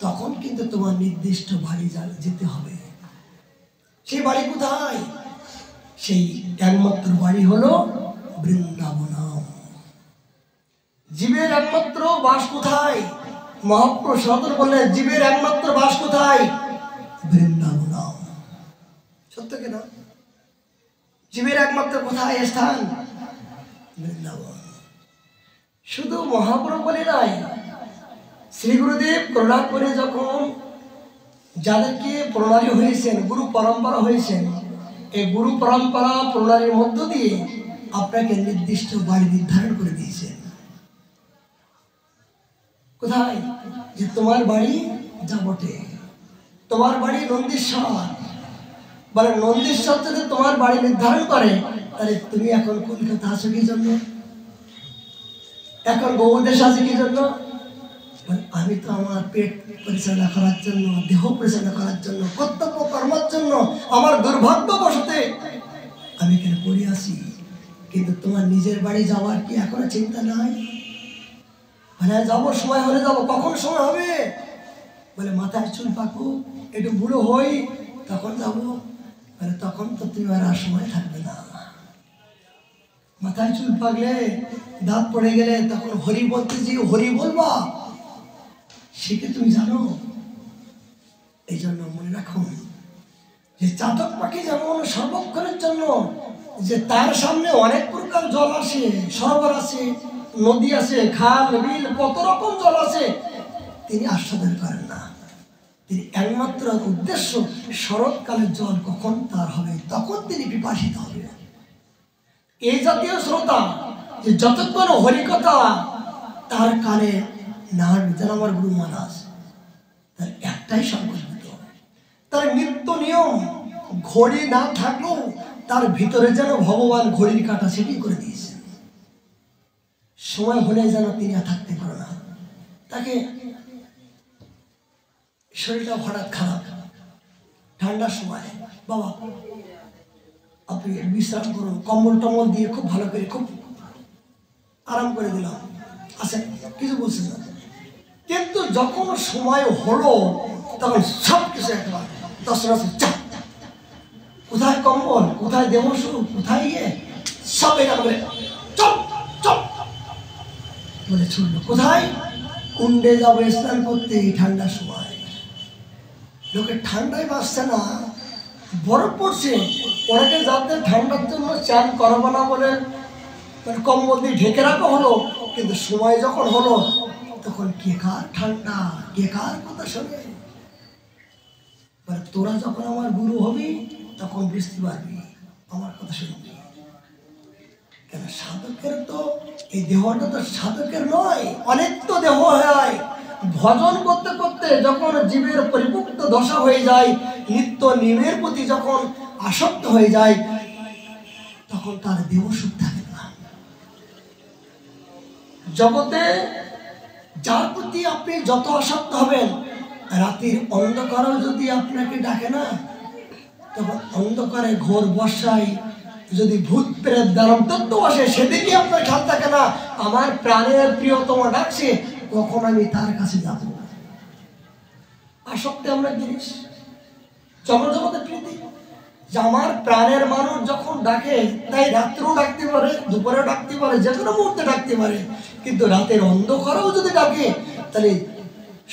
তখন কিন্তু তোমার নির্দিষ্ট বাড়ি যেতে হবে। সেই বাড়ি কোথায়? সেই একমাত্র বাড়ি হলো বৃন্দাবন। জীবের একমাত্র বাস কোথায়? মহাপ্রভু সনাতন বললেন, জীবের একমাত্র বাস কোথায়? বৃন্দাবন। সত্য কিনা? জীবের একমাত্র কোথায় স্থান? বৃন্দাবন। শুধু মহাপ্রভু বলে নাই, শ্রী গুরুদেব করুণা করে যখন যাদেরকে প্রণালী হয়েছেন, গুরু পরম্পরা হয়েছেন, এই গুরু পরম্পরা প্রণালীর মধ্য দিয়ে আপনাকে নির্দিষ্ট বাড়ি নির্ধারণ করে দিয়েছেন। কোথায়? যে তোমার বাড়ি যাবটে, তোমার বাড়ি নন্দীশ্বর। বলে নন্দীশ্বর যদি তোমার বাড়ি নির্ধারণ করে, তাহলে তুমি এখন কলকাতা আছো কি জন্য? এখন বহুদেশ আছে কি জন্য? আমি তো আমার পেট পরিচালনা করার জন্য, দেহ পরিচালনা করার জন্য, কর্তব্য কর্মের জন্য, আমার দুর্ভাগ্যবশতে আমি এখানে পড়ে আসি। কিন্তু তোমার নিজের বাড়ি যাওয়ার কি এখনো চিন্তা নাই? মানে যাবো, সময় হলে যাবো। কখন সময় হবে? বলে মাথায় চুল পাকুক, একটু বুড়ো হই, তখন যাবো। মানে তখন তো তুমি আর সময় থাকবে না। মাথায় চুল পাকলে, দাঁত পড়ে গেলে, তখন হরি বলতে যে হরি বলবা, সেটা তুমি জানো। এই জন্য মনে রাখুন যে চাতক পাখি যেমন সর্বক্ষণের জন্য, যে তার সামনে অনেক প্রকার জল আসে, সরোবর আছে, নদী আছে, খাল বিল, কত রকম জল আছে, তিনি আস্বাদন করেন না। তিনি একমাত্র উদ্দেশ্য শরৎকালের জল কখন তার হবে, তখন তিনি পিপাসিত হবে। এই জাতীয় শ্রোতা যে যতক্ষণ হরিকথা তার কানে না, যেন আমার গুরু মহারাজ, তার একটাই সংকল্পিত, তার নিত্য নিয়ম ঘড়ি না থাকলেও তার ভিতরে যেন ভগবান ঘড়ির কাঁটা সেটি করে দিয়েছেন। সময় হলে যেন তিনি আর থাকতে পারে না। তাকে শরীরটা হঠাৎ খারাপ, ঠান্ডার সময়, বাবা আপনি বিশ্রাম করুন, কম্বল টম্বল দিয়ে খুব ভালো করে খুব আরাম করে দিলাম, আচ্ছা কিছু বলছেন না। কিন্তু যখন সময় হলো, তখন সব কিছু একবার চাপ, কোথায় কম্বল, কোথায় দেবসু, কোথায় ইয়ে, সব এটা বলে চপ চপ বলে ছুটলো। কোথায়? কুণ্ডে যাবো স্নান করতে এই ঠান্ডার সময়। লোকে ঠান্ডায় বাঁচছে না, বরফ পড়ছে, ওনাকে যাতে ঠান্ডার জন্য চান করাবো না বলে কম্বল দিয়ে ঢেকে রাখা হলো। কিন্তু সময় যখন হলো, তখন কে কার ঠান্ডা, কে কার কথা শোনে? তোরা যখন আমার গুরু হবি, তখন বুঝতে পারবি, আমার কথা শুনবি। কেন সাধকের তো এই দেহটা তো সাধকের নয়, অনেক তো দেহ হয়। ভজন করতে করতে যখন জীবের পরিপুক্ত দশা হয়ে যায়, নিত্য নিয়মের প্রতি যখন আসক্ত হয়ে যায়, তখন তার দেহ সুখ থাকে না। জগতে যার প্রতি আপনি যত আসক্ত হবেন, রাতের অন্ধকারেও যদি আপনাকে ডাকে না, তখন অন্ধকারে ঘোর বর্ষায় যদি ভূত প্রেত দানব তত্ত্ব আসে, সেদিকে আপনার খেয়াল থাকে না, আমার প্রাণের প্রিয়তম ডাকছে, কখন আমি তার কাছে যাব। আসক্তি আমরা জিনিস, জগতের প্রীতি, যে আমার প্রাণের মানুষ যখন ডাকে, তাই রাত্রেও ডাকতে পারে, দুপুরেও ডাকতে পারে, যে কোনো মুহূর্তে ডাকতে পারে। কিন্তু রাতের অন্ধকারেও যদি ডাকে, তাহলে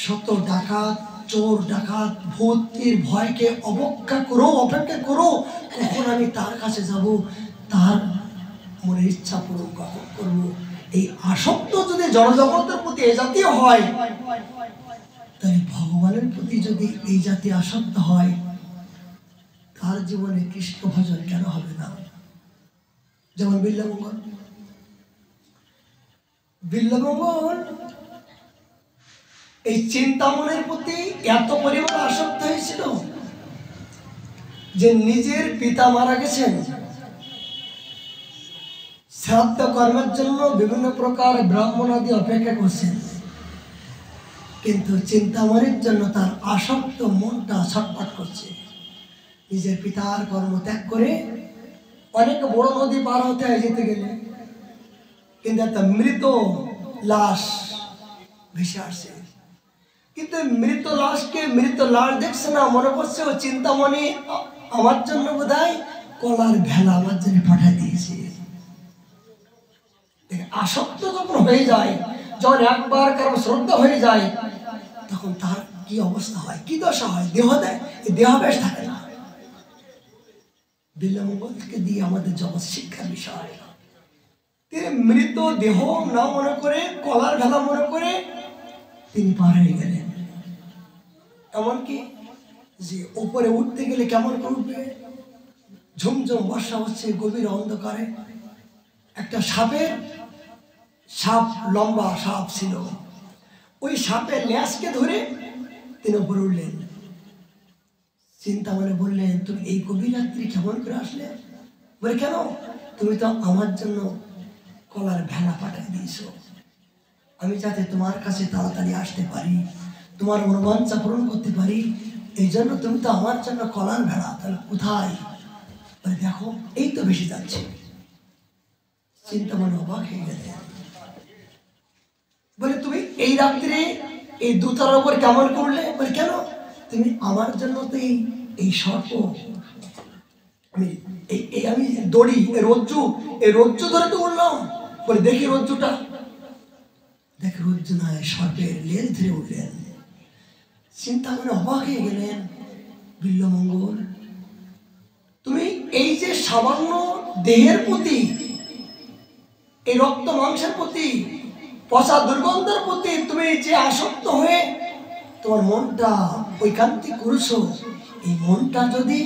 শত ডাকাত, চোর ডাকাত, ভূতের ভয়কে অপেক্ষা অপেক্ষা করো, কখন আমি তার কাছে যাব, তার মনের ইচ্ছা পূরণ কখন করবো। এই আসক্ত যদি জড়জগতের প্রতি এই জাতীয় হয়, তাই ভগবানের প্রতি যদি এই জাতীয় আসক্ত হয়, তার জীবনে কৃষ্ণ ভজন কেন হবে না? যেমন বিল্লমঙ্গল এই চিন্তামনের প্রতি এত পরিমাণ আসক্ত হয়েছিল যে নিজের পিতা মারা গেছেন, শ্রাদ্ধ কর্মের জন্য বিভিন্ন প্রকার ব্রাহ্মণাদি অপেক্ষা করছেন, কিন্তু চিন্তামনের জন্য তার আসক্ত মনটা ছটফট করছে। নিজের পিতার কর্ম ত্যাগ করে অনেক বড় নদী পার হতে হয় যেতে গেলে, কিন্তু একটা মৃত লাশ ভেসে আসছে। কিন্তু মৃত লাশ দেখছে না, মনে করছে ও চিন্তামণি আমার জন্য বোধহয় কলার ভেলা আমার জন্য পাঠিয়ে দিয়েছে। আসক্ত যখন হয়ে যায়, যখন একবার কারো শ্রদ্ধা হয়ে যায়, তখন তার কি অবস্থা হয়, কি দশা হয়, দেহাবেশ থাকে না। বিল্লামঙ্গলকে দিয়ে আমাদের জগৎ শিক্ষার বিষয়। তিনি মৃত দেহ না মনে করে, কলার ভেলা মনে করে তিনি পার হয়ে গেলেন। এমনকি যে উপরে উঠতে গেলে কেমন করবে, ঝুমঝুম বর্ষা হচ্ছে, গভীর অন্ধকারে একটা সাপ লম্বা সাপ ছিল, ওই সাপের ল্যাজকে ধরে তিনি উপরে উঠলেন। চিন্তা মনে বললেন, তুমি এই গভীর রাত্রি কেমন করে আসলে? বলে, কেন? তুমি তো আমার জন্য কলার ভেলা পাঠিয়ে দিয়েছ, আমি যাতে তোমার কাছে তাড়াতাড়ি আসতে পারি, তোমার মনোবাঞ্ছা পূরণ করতে পারি, এই জন্য তুমি তো আমার জন্য কলার ভেলা। তাহলে কোথায়? বলে, দেখো এই তো বেশি যাচ্ছে। চিন্তা মনে অবাক হয়ে গেলে, বলে, তুমি এই রাত্রে এই দোতারার উপর কেমন করলে? বলে, কেন? তুমি আমার জন্য তো এই সর্প, আমি দড়ি, এই রজ্জু ধরে তো উঠলাম। বলে, দেখি রজ্জুটা। দেখে রজ্জু নয়, সর্পের লেজ ধরে উঠলেন। চিন্তা করে অবাক হয়ে গেলেন, বিল্লমঙ্গল, তুমি এই যে সামান্য দেহের প্রতি, এই রক্ত মাংসের প্রতি, পচা দুর্গন্ধের প্রতি তুমি যে আসক্ত হয়ে তোমার মনটা ঐকান্তিক করেছো, এই মনটা যদি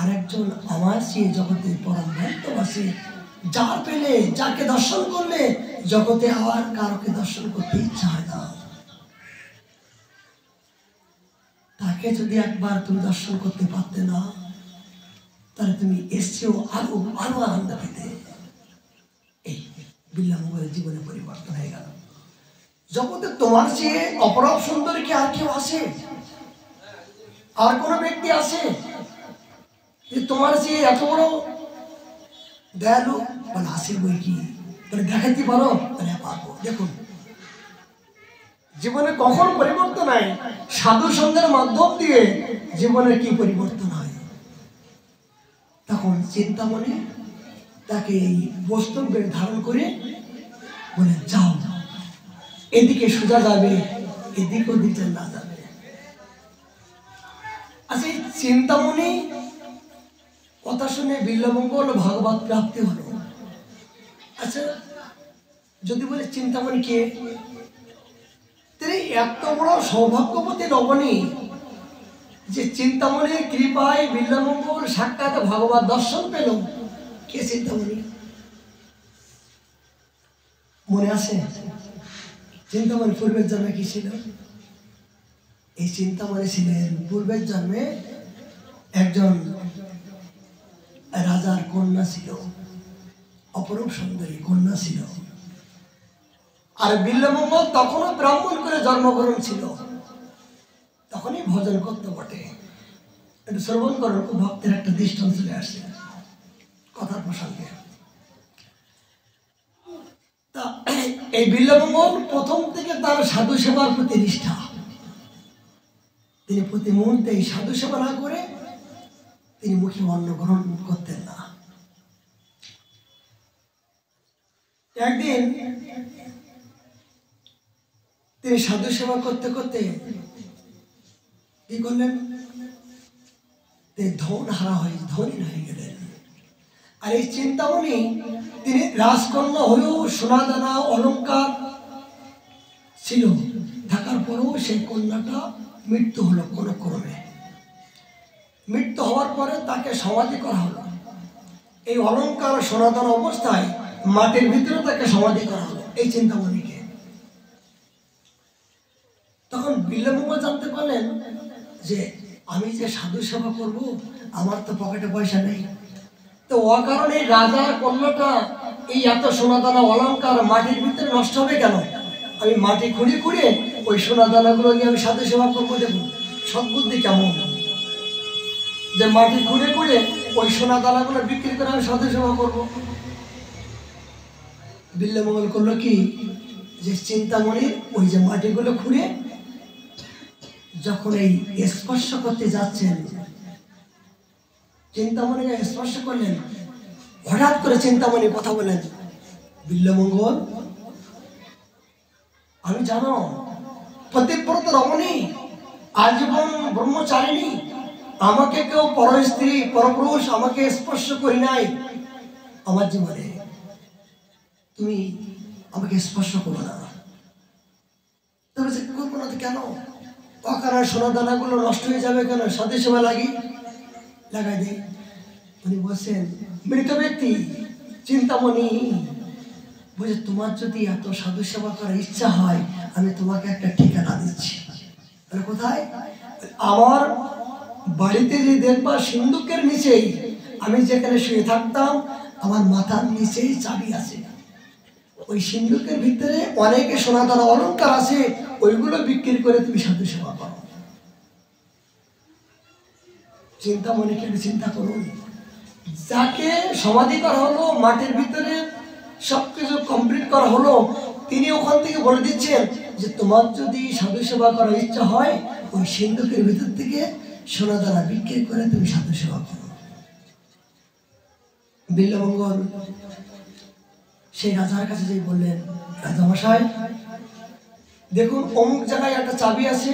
আরেকজন আমার চেয়ে জগতে পরম ভক্তবাসী, যার পেলে, যাকে দর্শন করলে জগতে আর কারোকে দর্শন করতে ইচ্ছা হয় না, তাকে যদি একবার তুমি দর্শন করতে পারতে না, তাহলে তুমি এসছেও আরো আনন্দ পেতে। এই বিল্লামঙ্গলের জীবনে পরিবর্তন হয়ে গেল। জগতে তোমার চেয়ে অপরূপ সুন্দরী কি আর কেউ আসে? আর কোন ব্যক্তি আসে যে তোমার চেয়ে এত বড় দয়ালু? বলে, আসে বই কি? বলে, দেখাতে পারো? বলে, পারবো। দেখুন জীবনে কখন পরিবর্তন হয়, সাধু সঙ্গের মাধ্যম দিয়ে জীবনের কি পরিবর্তন হয়। তখন চিন্তামণি তাকে এই বস্তু ধারণ করে বলে, যাও, এদিকে সোজা যাবে, এদিক ওদিকে না যাবে। আচ্ছা, এই চিন্তামণি কথা শুনে বিল্লমঙ্গল ভগবত প্রাপ্তি হলো। আচ্ছা, যদি বলে চিন্তামণি কে? তিনি এত বড় সৌভাগ্যবতী রমণী যে চিন্তামণির কৃপায় বিল্লমঙ্গল সাক্ষাৎ ভগবত দর্শন পেল। কে চিন্তামণি? মনে আছে? চিন্তামণি পূর্বের জন্মে কি ছিল? এই চিন্তামণি ছিলেন পূর্বের জন্মে একজন রাজার কন্যা ছিল, অপরূপ সুন্দরী কন্যা ছিল। আর বিল্লমঙ্গল তখনও ব্রাহ্মণ করে জন্মগ্রহণ ছিল, তখনই ভজন করতে বটে। একটু শ্রবণ করুন, ভক্তের একটা দৃষ্টান্ত চলে আসছে কথার প্রসঙ্গে। তা এই বিল্লমঙ্গল প্রথম থেকে তার সাধু সেবার প্রতি নিষ্ঠা, তিনি প্রতি মুহূর্তে এই সাধু সেবা না করে তিনি মুখে অন্ন গ্রহণ করতেন না। একদিন তিনি সাধু সেবা করতে করতে কি করলেন, ধনী হয়ে গেলেন। আর এই চিন্তামণি তিনি রাজকন্যা হয়েও সোনাদানা অলঙ্কার ছিল, থাকার পরেও সেই কন্যাটা মৃত্যু হলো কোন ক্রমে। মৃত্যু হওয়ার পরে তাকে সমাধি করা হলো। এই অলঙ্কার সোনাদানা অবস্থায় মাটির ভিতরে তাকে সমাধি করা হলো এই চিন্তামণিকে। তখন বিল্লমঙ্গল জানতে পারলেন যে আমি যে সাধু সেবা করবো, আমার তো পকেটে পয়সা নেই, তো অকারণে রাজার কন্যাটা এই এত সোনাদানা অলঙ্কার মাটির ভিতরে নষ্ট হবে কেন? আমি মাটি খুঁড়ে খুঁড়ে ওই সোনাদানাগুলো নিয়ে আমি সাধু সেবা করবো। দেখুন সদ্বুদ্ধি কেমন। যে মাটি খুঁড়ে খুঁড়ে ওই সোনা দানাগুলো বিক্রি করে আমি সাধু সেবা করবো। বিল্বমঙ্গল করলো কি, যে চিন্তামণি ওই যে মাটিগুলো খুঁড়ে যখন এই স্পর্শ করতে যাচ্ছেন, চিন্তামণিকে স্পর্শ করলেন, হঠাৎ করে চিন্তামণি কথা বলেন, বিল্বমঙ্গল আমি জানো পতিব্রত রমণী, আজীবন ব্রহ্মচারিণী, আমাকে কেউ পর স্ত্রী পরপুরুষ আমাকে স্পর্শ করি নাই আমার জীবনে, তুমি আমাকে স্পর্শ করো না। তবে সে করবো না কেন? অকারণ সোনা দানাগুলো নষ্ট হয়ে যাবে কেন? সাথে সেবা লাগাই দিই। উনি বলছেন, মৃত ব্যক্তি চিন্তামণি বলছে, তোমার যদি এত সাধু সেবা করার ইচ্ছা হয়, আমি তোমাকে একটা ঠিকানা দিচ্ছি। কোথায়? আমার বাড়িতে যে দেখবা সিন্ধুকের নিচেই, আমি যেখানে শুয়ে থাকতাম, আমার মাথার নিচেই চাবি আছে। ওই সিন্ধুকের ভিতরে অনেকে সোনা দানা অলঙ্কার আছে, ওইগুলো বিক্রি করে তুমি সাধু সেবা করো। চিন্তামণিকে একটু চিন্তা করুন, যাকে সমাধি করা হলো, মাটির ভিতরে সবকিছু কমপ্লিট করা হলো, তিনি ওখান থেকে বলে দিচ্ছেন যে তোমার যদি সাধু সেবা করার ইচ্ছা হয়, ওই সিন্ধুকের ভিতর থেকে সোনা দানা বিক্রি করে তুমি সাধু সেবা করো। বিল্বমঙ্গল সেই রাজার কাছে যেই বললেন, রাজামশাই দেখুন অমুক জায়গায় একটা চাবি আছে,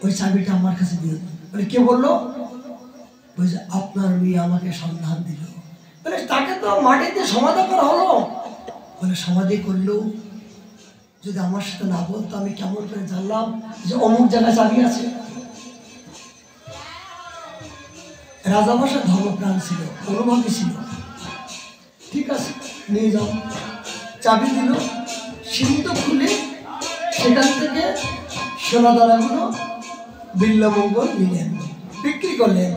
ওই চাবিটা আমার কাছে দিন। বলে কে বললো? বলছে আপনার মেয়ে আমাকে সন্ধান দিল। বলে তাকে তো মাটিতে সমাধি করা হলো। বলে সমাধি করলো, যদি আমার সাথে না বলতো আমি কেমন করে জানলাম যে অমুক জায়গায় চাবি আছে? রাজামশাই ধর্মপ্রাণ ছিল, অনুভবী ছিল। ঠিক আছে নিয়ে যাও। চাবি দিল, সিন্ধু খুলে সেখান থেকে সোনা দানাগুলো বিল্বমঙ্গল নিলেন, বিক্রি করলেন।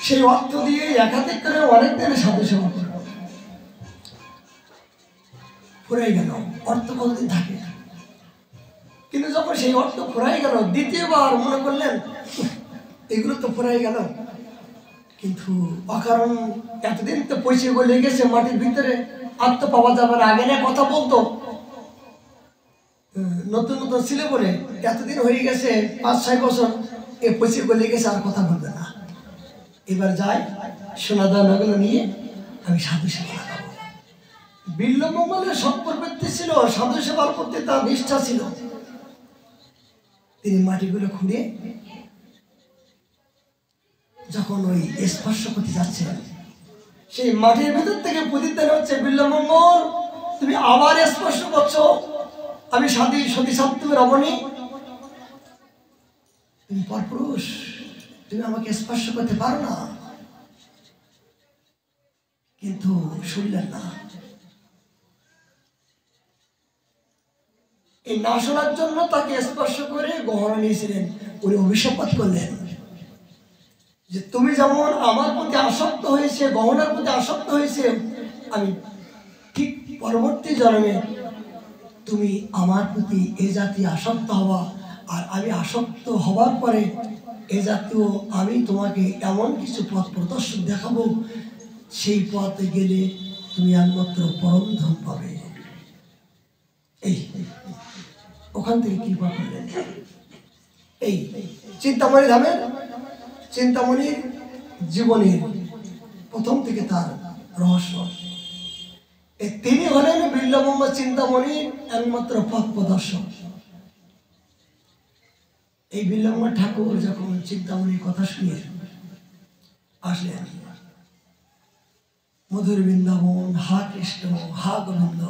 সেই অর্থ দিয়ে একাধিক করে অনেক দিনে সাধু সেবা করল। ফুরাই গেল, অর্থ কতদিন থাকে। কিন্তু যখন সেই অর্থ ফুরাই গেল, দ্বিতীয়বার মনে করলেন এগুলো তো ফুরাই গেল, কিন্তু অকারণ এতদিন তো পয়সা লেগেছে মাটির ভিতরে, আর তো পাওয়া যাবে না। আগে না কথা বলতো, নতুন নতুন ছিল বলে এতদিন হয়ে গেছে, 5-6 বছর এ পয়সা লেগেছে, আর কথা বলবে না। এবার যাই সোনা দানাগুলো নিয়ে আমি সাধু সেবা লাগাবো। বিল্বমঙ্গলের সৎপ্রবৃত্তি ছিল, সাধু সেবার প্রতি তার নিষ্ঠা ছিল। তিনি মাটিগুলো খুঁড়ে যখন ওই স্পর্শ করতে যাচ্ছেন, সেই মাটির ভেতর থেকে প্রতিদান হচ্ছে, বিল্বমঙ্গল তুমি আবার স্পর্শ করছো, আমি সতী সপ্তমী রমণী, তুমি পরপুরুষ, তুমি আমাকে স্পর্শ করতে পারো না। কিন্তু শুনলেন না। এই না শোনার জন্য তাকে স্পর্শ করে গহনা নিয়েছিলেন। উনি অভিশাপ করলেন যে তুমি যেমন আমার প্রতি আসক্ত হয়েছে, গহনার প্রতি আসক্ত হয়েছে, আমি ঠিক পরবর্তী জন্মে তুমি আমার প্রতি এ জাতীয় আসক্ত হওয়া, আর আমি আসক্ত হওয়ার পরে এ জাতীয় আমি তোমাকে এমন কিছু পথ প্রদর্শন দেখাবো, সেই পথে গেলে তুমি একমাত্র পরম ধন পাবে। এই ওখান থেকে কৃপা করলেন। এই চিন্তামণি ধামের, চিন্তামণির জীবনের প্রথম থেকে তার রহস্য। তিনি হলেন বিল্বমঙ্গল চিন্তামণির একমাত্র পথ প্রদর্শক। এই বিল্বমঙ্গল ঠাকুর যখন চিন্তামণির কথা শুনে আসলেন, মধুর বৃন্দাবন, হা কৃষ্ণ হা গোবিন্দ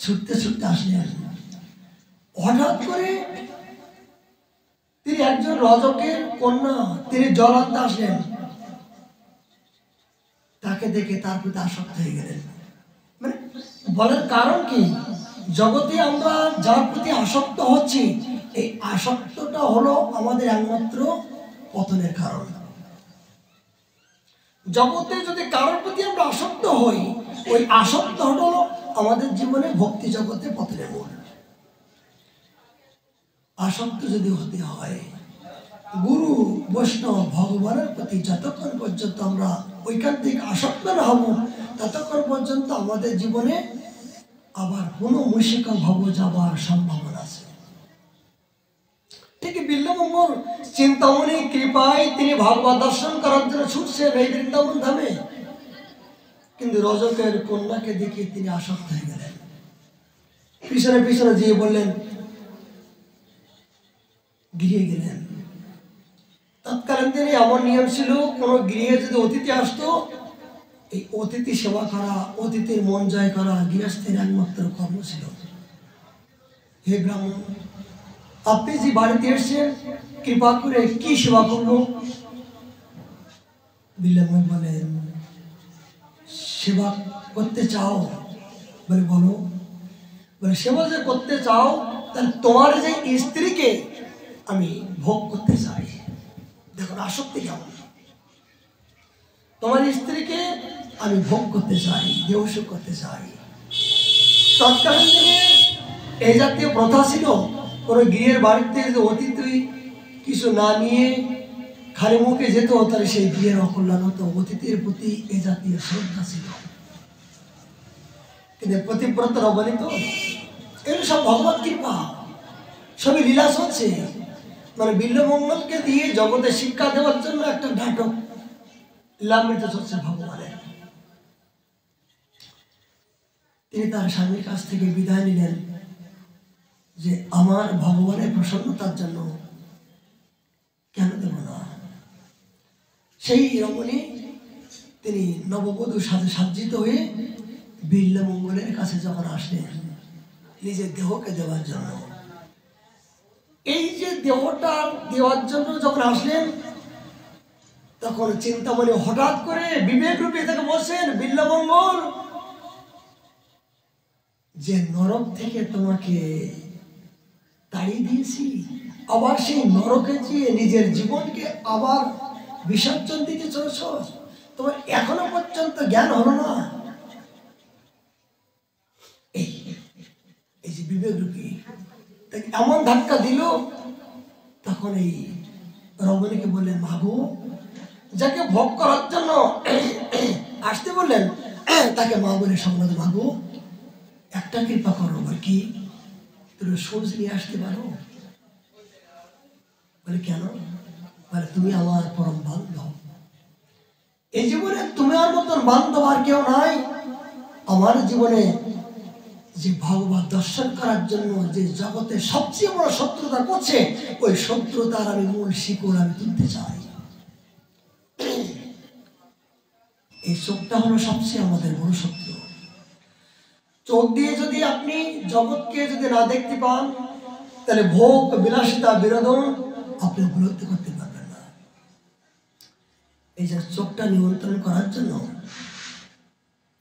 ছুটতে ছুটতে আসলেন। হঠাৎ করে তিনি একজন রজকের কন্যা, তিনি জলান্তে আসলেন। তাকে দেখে তার প্রতি আসক্ত হয়ে গেলেন। মানে বলার কারণ কি, জগতে আমরা যার প্রতি আসক্ত হচ্ছি, এই আসক্তটা হলো আমাদের একমাত্র পতনের কারণ। জগতে যদি কারোর প্রতি আমরা আসক্ত হই, ওই আসক্ত হলো আমাদের জীবনে ভক্তি জগতে পতনের মূল। আসক্ত যদি হতে হয় গুরু বৈষ্ণব ভগবানের প্রতি যতক্ষণ পর্যন্ত আমরা ঐকান্তিক আসক্ত না হব, ততক্ষণ পর্যন্ত আমাদের জীবনে আবার কোনো মুশিক ভব যাবার সম্ভাবনা আছে। ঠিক বিল্বমঙ্গল চিন্তামণি কৃপায় তিনি ভাগবত দর্শন করার জন্য ছুটছেন এই বৃন্দাবন ধামে, কিন্তু রজকের কন্যাকে দেখে তিনি আসক্ত হয়ে গেলেন। পিছনে পিছনে যেয়ে বললেন, গৃহে গেলেন। তৎকালীন দিনে এমন নিয়ম ছিল, কোনো গৃহে যদি অতিথি আসতো, এই অতিথি সেবা করা, অতিথির মন জয় করা গৃহস্থের একমাত্র কর্ম ছিল। হে ব্রাহ্মণ, আপনি যে বাড়িতে এসেছেন, কৃপা করে কি সেবা করবো? বিল্বন বলেন, সেবা করতে চাও? বলে বলো। বলে সেবা যে করতে চাও, তাহলে তোমার যে স্ত্রীকে আমি ভোগ করতে চাই। দেখুন আসক্তি কেমন। তোমার স্ত্রীকে আমি ভোগ করতে চাই, দেহসুখ করতে চাই। তৎকালীন দিনে এই জাতীয় প্রথা ছিল, কোনো গৃহের বাড়িতে যদি অতিথি কিছু না নিয়ে খালি মুখে যেত, তাহলে সেই গৃহের অকল্যাণ হতো। অতিথির প্রতি এই জাতীয় শ্রদ্ধা ছিল। কিন্তু প্রতিব্রত অবনীত, এগুলো সব ভগবত কৃপা, সবই লীলা চলছে। মানে বিল্বমঙ্গলকে দিয়ে জগতে শিক্ষা দেওয়ার জন্য একটা নাটক লীলামৃত চলছে ভগবানের। তিনি তার স্বামীর কাছ থেকে বিদায় নিলেন যে আমার ভগবানের প্রসন্নতার জন্য কেন দেব না। সেই রমণী তিনি নববধূ সাথে সজ্জিত হয়ে বিল্বমঙ্গলের কাছে যখন আসলেন নিজের দেহকে দেওয়ার জন্য, এই যে দেহটা দেওয়ার জন্য যখন আসলেন, তখন চিন্তামণি হঠাৎ করে বিবেক রূপে তাকে বলছেন, বিল্বমঙ্গল, যে নরক থেকে তোমাকে তাড়িয়ে দিয়েছি, আবার সেই নরকে গিয়ে নিজের জীবনকে আবার বিসর্জন দিতে চলেছ, তোমার এখনো পর্যন্ত জ্ঞান হলো না। এই যে বিবেক রূপী এমন ধাক্কা দিল, তখন এই রমণীকে বললেন, মাগো, যাকে ভোগ করার জন্য আসতে বললেন তাকে মা বলে সম্বোধন, মাগো একটা কৃপা করো। বলে কি? তুমি সূর্য নিয়ে আসতে পারো? বলে কেন? বলে তুমি আমার পরম বান্ধব, এই জীবনে তুমি আর মতন বান্ধব আর কেউ নাই। আমার জীবনে যে ভগবত দর্শন করার জন্য যে জগতে সবচেয়ে বড় শত্রুতা করছে, ওই শত্রুতার আমি মূল শিকড় আমি তুলতে চাই। এই চোখটা হলো সবচেয়ে আমাদের বড় শত্রু। চোখ দিয়ে যদি আপনি জগৎকে যদি না দেখতে পান, তাহলে ভোগ বিলাসিতা বিনোদন আপনি উপলব্ধি করতে পারবেন না। এই যে চোখটা নিয়ন্ত্রণ করার জন্য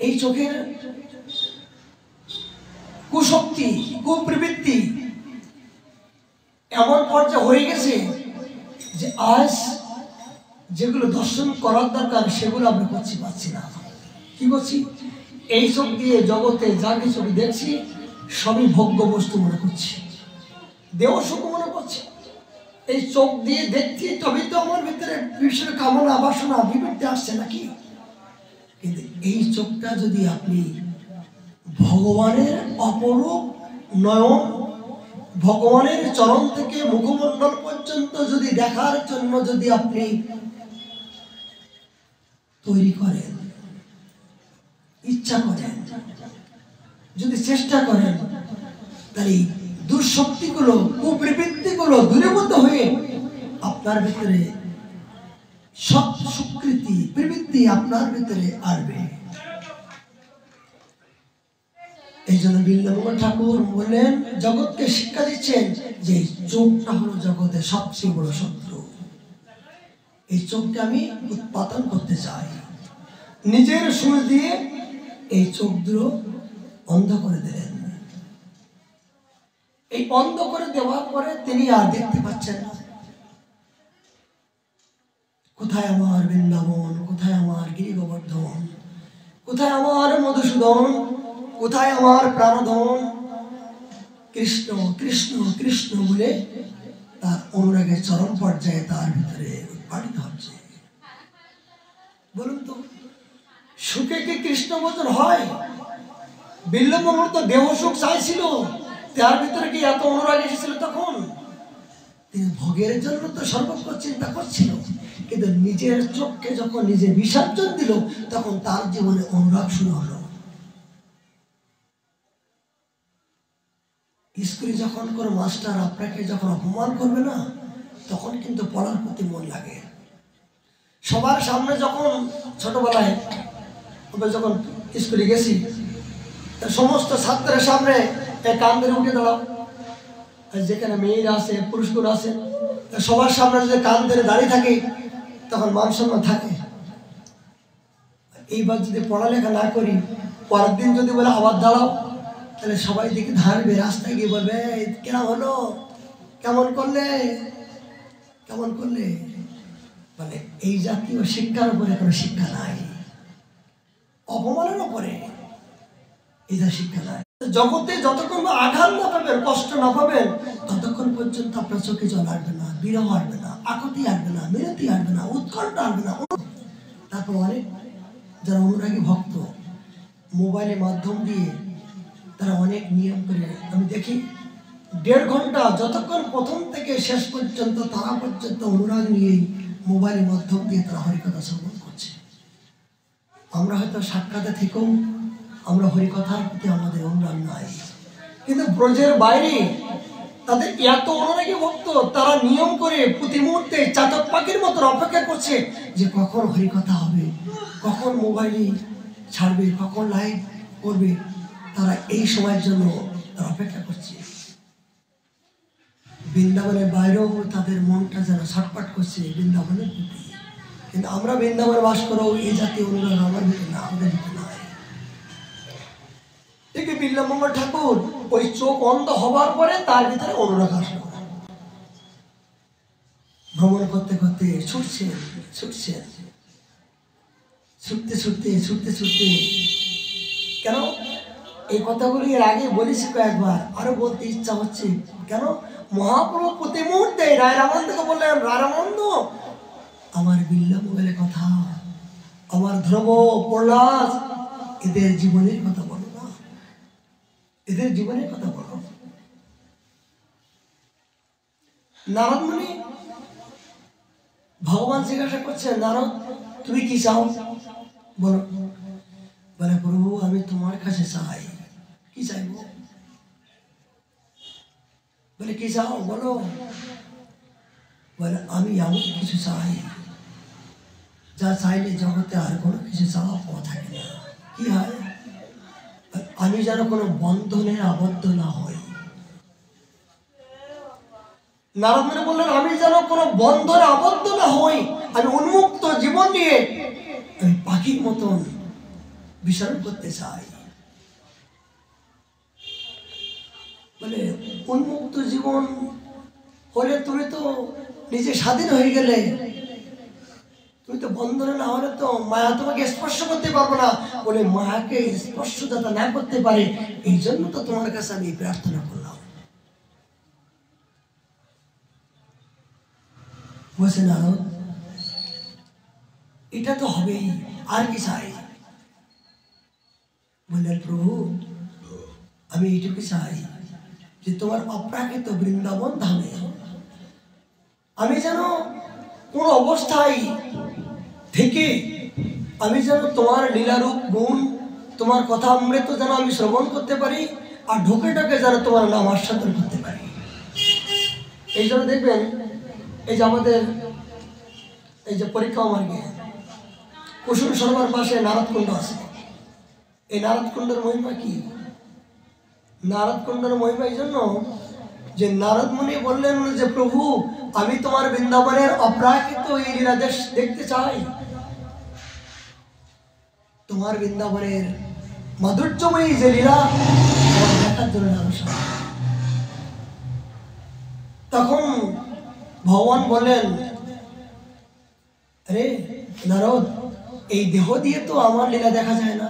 এই চোখের কুশক্তি, কুপ্রবৃত্তি এমন পর্যায়ে হয়ে গেছে যে আজ যেগুলো দর্শন করার দরকার সেগুলো আমরা করতে পারছি না। কি করছি? এই চোখ দিয়ে জগতে যা কিছু দেখছি সবই ভোগ্য বস্তু মনে করছি, দেহ সুখ মনে করছি। এই চোখ দিয়ে দেখছি, তবেই তো আমার ভিতরে বিভিন্ন কামনা বাসনা বিবৃতি আসছে নাকি? কিন্তু এই চোখটা যদি আপনি ভগবানের অপরূপ নয়ন, ভগবানের চরণ থেকে মুখমণ্ডল পর্যন্ত যদি দেখার জন্য যদি আপনি তৈরি করেন, ইচ্ছা করেন, যদি চেষ্টা করেন, তাহলে দুঃশক্তিগুলো, কুপ্রবৃত্তিগুলো দূরীভূত হয়ে আপনার ভিতরে সৎ সুকৃতি প্রবৃত্তি আপনার ভিতরে আসবে। এই জন্য বিল্বমঙ্গল ঠাকুর বললেন, জগৎকে শিক্ষা দিচ্ছেন যে চোখটা হলো জগতের সবচেয়ে বড় শত্রু। এই চোখকে আমি উৎপাদন করতে চাই। নিজের সুর দিয়ে এই চোখ দুটো বন্ধ করে দিলেন। এই বন্ধ করে দেওয়ার পরে তিনি আর দেখতে পাচ্ছেন না। কোথায় আমার বৃন্দাবন, কোথায় আমার গিরি গোবর্ধন, কোথায় আমার মধুসূদন, কোথায় আমার প্রাণধন? কৃষ্ণ কৃষ্ণ কৃষ্ণ বলে তার অনুরাগের চরম পর্যায়ে তার ভিতরে উৎপাদিত হচ্ছে। বলুন তো, সুখে কি কৃষ্ণ বচন হয়? বিল্বমঙ্গল তো দেহ সুখ চাইছিল, তার ভিতরে কি এত অনুরাগ এসেছিল তখন? তিনি ভোগের জন্য তো সর্বত্র চিন্তা করছিল, কিন্তু নিজের চোখকে যখন নিজে বিসর্জন দিল তখন তার জীবনে অনুরাগ শুরু হলো। স্কুলে যখন কোনো মাস্টার আপনাকে যখন অপমান করবে না, তখন কিন্তু পড়ার প্রতি মন লাগে। সবার সামনে যখন ছোটবেলায় যখন স্কুলে গেছি, সমস্ত ছাত্রের সামনে কান ধরে উঠে দাঁড়াও, যেখানে মেয়েরা আছে পুরুষগুলো আছে, সবার সামনে যদি কান ধরে দাঁড়িয়ে থাকে তখন মান সম্মান থাকে। এইবার যদি পড়ালেখা না করি, পরের দিন যদি বলে আবার দাঁড়াও, তাহলে সবাই দিকে ধারবে, রাস্তায় গিয়ে বলবে কেন হলো, কেমন করলে, কেমন করলে। মানে এই জাতীয় শিক্ষার উপরে কোনো শিক্ষা নাই, অপমানের উপরে এই যা শিক্ষা নাই। জগতে যতক্ষণ আঘাত না পাবেন, কষ্ট না পাবেন, ততক্ষণ পর্যন্ত আপনার চোখে জল আসবে না, বিরহ আসবে না, আকুতি আসবে না, মিনতি আসবে না, উৎকণ্ঠা আসবে না। তারপর অনেক যারা অনুরাগী ভক্ত মোবাইলের মাধ্যম দিয়ে তারা অনেক নিয়ম করে, আমি দেখি 1.5 ঘন্টা যতক্ষণ প্রথম থেকে শেষ পর্যন্ত তারা পর্যন্ত অনুরাগ নিয়েই মোবাইলের মাধ্যম দিয়ে তারা হরিকথা শ্রবণ করছে। আমরা হয়তো সাক্ষাতে থেকেও আমরা হরিকথার প্রতি আমাদের অনুরাগ নাই, কিন্তু ব্রজের বাইরে তাদের এত অনুরাগী ভক্ত, তারা নিয়ম করে প্রতি মুহূর্তে চাতক পাখির মতো অপেক্ষা করছে যে কখন হরিকথা হবে, কখন মোবাইলে ছাড়বে, কখন লাইভ করবে। তারা এই সময়ের জন্য তারা অপেক্ষা করছে। বৃন্দাবনের বাইরেও তাদের মনটা যেন ছটফট করছে বৃন্দাবনের প্রতি, কিন্তু আমরা বৃন্দাবনে বাস করেও এই জাতীয় অনুরাগ আমার ভিতরে না, আমাদের ভিতরে নাই। ঠিক বিল্বমঙ্গল ঠাকুর ওই চোখ অন্ধ হবার পরে তার ভিতরে অনুরাগ আসলো। ভ্রমণ করতে করতে ছুটছেন, ছুটছেন, ছুটতে ছুটতে ছুটতে ছুটতে, কেন এই কথাগুলি এর আগে বলেছি কয়েকবার, আরো বলতে ইচ্ছা হচ্ছে। কেন মহাপ্রভু প্রতি মুহূর্তে রায় রামানন্দকে বললেন, রায় রামানন্দ আমার বিল্বমঙ্গলের কথা, আমার ধ্রুব প্রহ্লাদ এদের জীবনের কথা বলো না, এদের জীবনের কথা বলো। নারদ মুনি ভগবান জিজ্ঞাসা করছে, নারদ তুমি কি চাও বলো। বলে প্রভু আমি তোমার কাছে চাই। কি চাইব? বলে কি চাও বলো। বলে আমি এমন কিছু চাই যা চাইলে জগতে আর কোনো কিছু চাওয়া পাওয়া থাকে না। কি হয়? আমি যেন কোনো বন্ধনে আবদ্ধ না হই। নারদ মুনি বললেন, আমি যেন কোনো বন্ধনে আবদ্ধ না হই, আমি উন্মুক্ত জীবন নিয়ে আমি পাখির মতন বিচরণ করতে চাই। বলে উন্মুক্ত জীবন হলে তুমি তো নিজে স্বাধীন হয়ে গেলে, তুমি তো বন্ধনে না হলে তো মায়া তোমাকে স্পর্শ করতে পারবো না। বলে মায়াকে স্পর্শ যাতে না করতে পারে, এই জন্য তো তোমার কাছে আমি প্রার্থনা করলাম। বলছে নারদ এটা তো হবেই, আর কি চাই? বললেন প্রভু আমি এইটুকু চাই যে তোমার অপ্রাকৃত বৃন্দাবন ধামে আমি যেন কোন অবস্থায় থেকে আমি যেন তোমার লীলারূপ গুণ, তোমার কথা অমৃত যেন আমি শ্রবণ করতে পারি, আর ঢোকে ঢোকে যেন তোমার নাম আস্বাদন করতে পারি। এই জন্য দেখবেন এই যে আমাদের এই যে পরীক্ষা মার্গে কুসুম সরোবর পাশে নারদকুণ্ড আছে। এই নারদকুণ্ডের মহিমা কি? নারদকুণ্ডের মহিমা এই জন্য যে নারদ মুনি বললেন যে প্রভু আমি তোমার বৃন্দাবনের অপ্রাকৃত এই লীলা দেখতে চাই, তোমার বৃন্দাবনের মাধুর্যময়ী যে লীলা দেখার জন্য। তখন ভগবান বললেন, আরে নারদ এই দেহ দিয়ে তো আমার লীলা দেখা যায় না,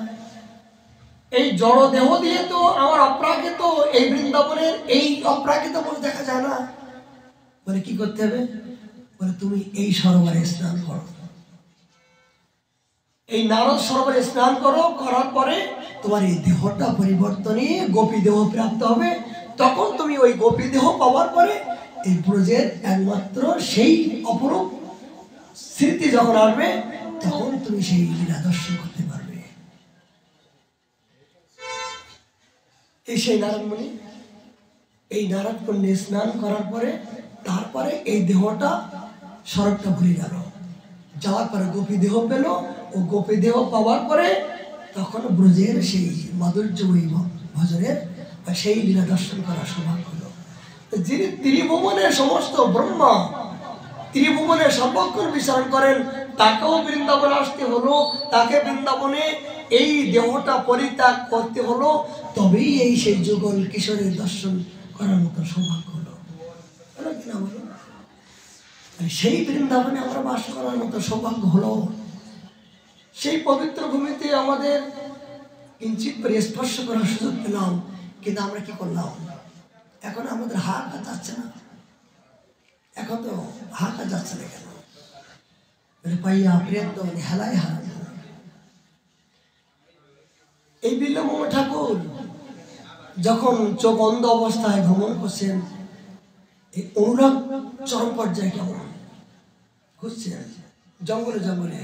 এই জড় দেহ দিয়ে তো আমার অপ্রাকৃত এই বৃন্দাবনের এই অপ্রাকৃত বলে দেখা যায় না। বলে কি করতে হবে? বলে তুমি এই সরোবরে স্নান করো, এই নারদ সরোবরে স্নান করো, করার পরে তোমার এই দেহটা পরিবর্তনে গোপী দেহ প্রাপ্ত হবে। তখন তুমি ওই গোপী দেহ পাওয়ার পরে এই ব্রজের একমাত্র সেই অপরূপ স্মৃতি যখন আসবে, তখন তুমি সেই লীলা দর্শন করতে পারবে। এই সেই নারায়ণমণি এই নারদ কুণ্ডে স্নান করার পরে তারপরে এই দেহটা সড়কটা ভুলে গেল, যাওয়ার পরে গোপী দেহ পেল, ও গোপী দেহ পাওয়ার পরে তখন ব্রজের সেই মাধুর্যময়ী ভজনের সেই লীলা দর্শন করার সৌভাগ্য হলো। যিনি ত্রিভুবনের সমস্ত ব্রহ্মা, ত্রিভুবনের সর্বক্ষণ বিচরণ করেন, তাকেও বৃন্দাবনে আসতে হলো, তাকে বৃন্দাবনে এই দেহটা পরিত্যাগ করতে হলো, তবেই এই সেই যুগল কিশোরের দর্শন করার মতো সৌভাগ্য হলো। কিনা বলো? সেই বৃন্দাবনে আমরা বাস করার মতো সৌভাগ্য হলো। সেই পবিত্র ভূমিতে আমাদের কিঞ্চিত করে স্পর্শ করার সুযোগ পেলাম, কিন্তু আমরা কি করলাম? এখন আমাদের হাত যাচ্ছে না, এখন তো হাত যাচ্ছে না কেন? পাইয়া প্রেম তো হেলাই হারানো। এই বিল্লমোহ ঠাকুর যখন চোখ অন্ধ অবস্থায় ভ্রমণ করছেন, এই অনুরাগ চরম পর্যায়ে কেমন ঘুরছেন জঙ্গলে জঙ্গলে,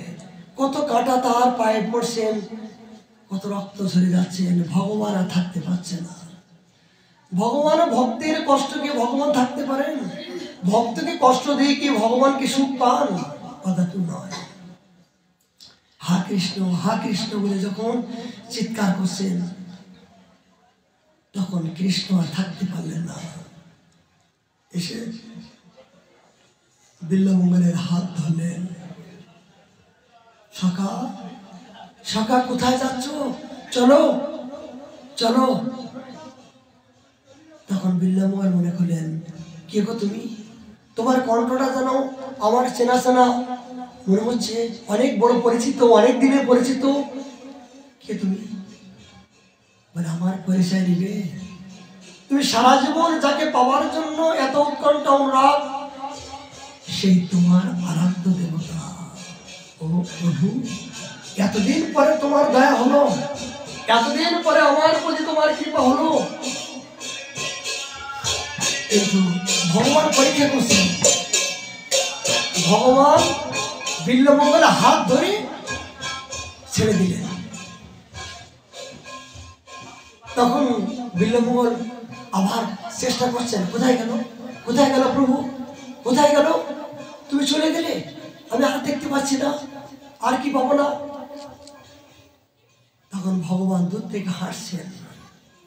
কত কাঁটা তার পায়ে পড়ছেন, কত রক্ত ঝরে যাচ্ছেন, ভগবান আর থাকতে পারছে না। ভগবান ভক্তের কষ্টকে ভগবান থাকতে পারেন? ভক্তকে কষ্ট দিয়ে কি ভগবানকে সুখ পান? কথাটু নয়। হা কৃষ্ণ বলে যখন চিৎকার করছেন, তখন কৃষ্ণ আর থাকতে পারলেন না, এসে বিল্লমঙ্গলের হাত ধরলেন। সখা সখা কোথায় যাচ্ছ? চলো চলো। তখন বিল্লমঙ্গল মনে করলেন, কে গো তুমি? তোমার কণ্ঠটা যেন আমার চেনা চেনা মনে হচ্ছে, অনেক বড় পরিচিত, অনেক দিনের পরিচিত। কে তুমি? বলে আমার পরিচয় দিবে? তুমি সারা জীবন যাকে পাওয়ার জন্য এত উৎকণ্ঠা অনুরাগ, সেই তোমার আরাধ্য দেবতা। ও প্রভু, এতদিন পরে তোমার দয়া হলো, এতদিন পরে আমার প্রতি তোমার কৃপা হলো। কিন্তু ভগবান পরীক্ষা করছেন। ভগবান বিল্লমঙ্গলের হাত ধরে ছেড়ে দিলেন। তখন বিল্লমঙ্গল আবার চেষ্টা করছেন, কোথায় গেল, কোথায় গেল প্রভু, কোথায় গেল? তুমি চলে গেলে, আমি আর দেখতে পাচ্ছি না, আর কি পাবো না? তখন ভগবান দূর থেকে হাসছেন।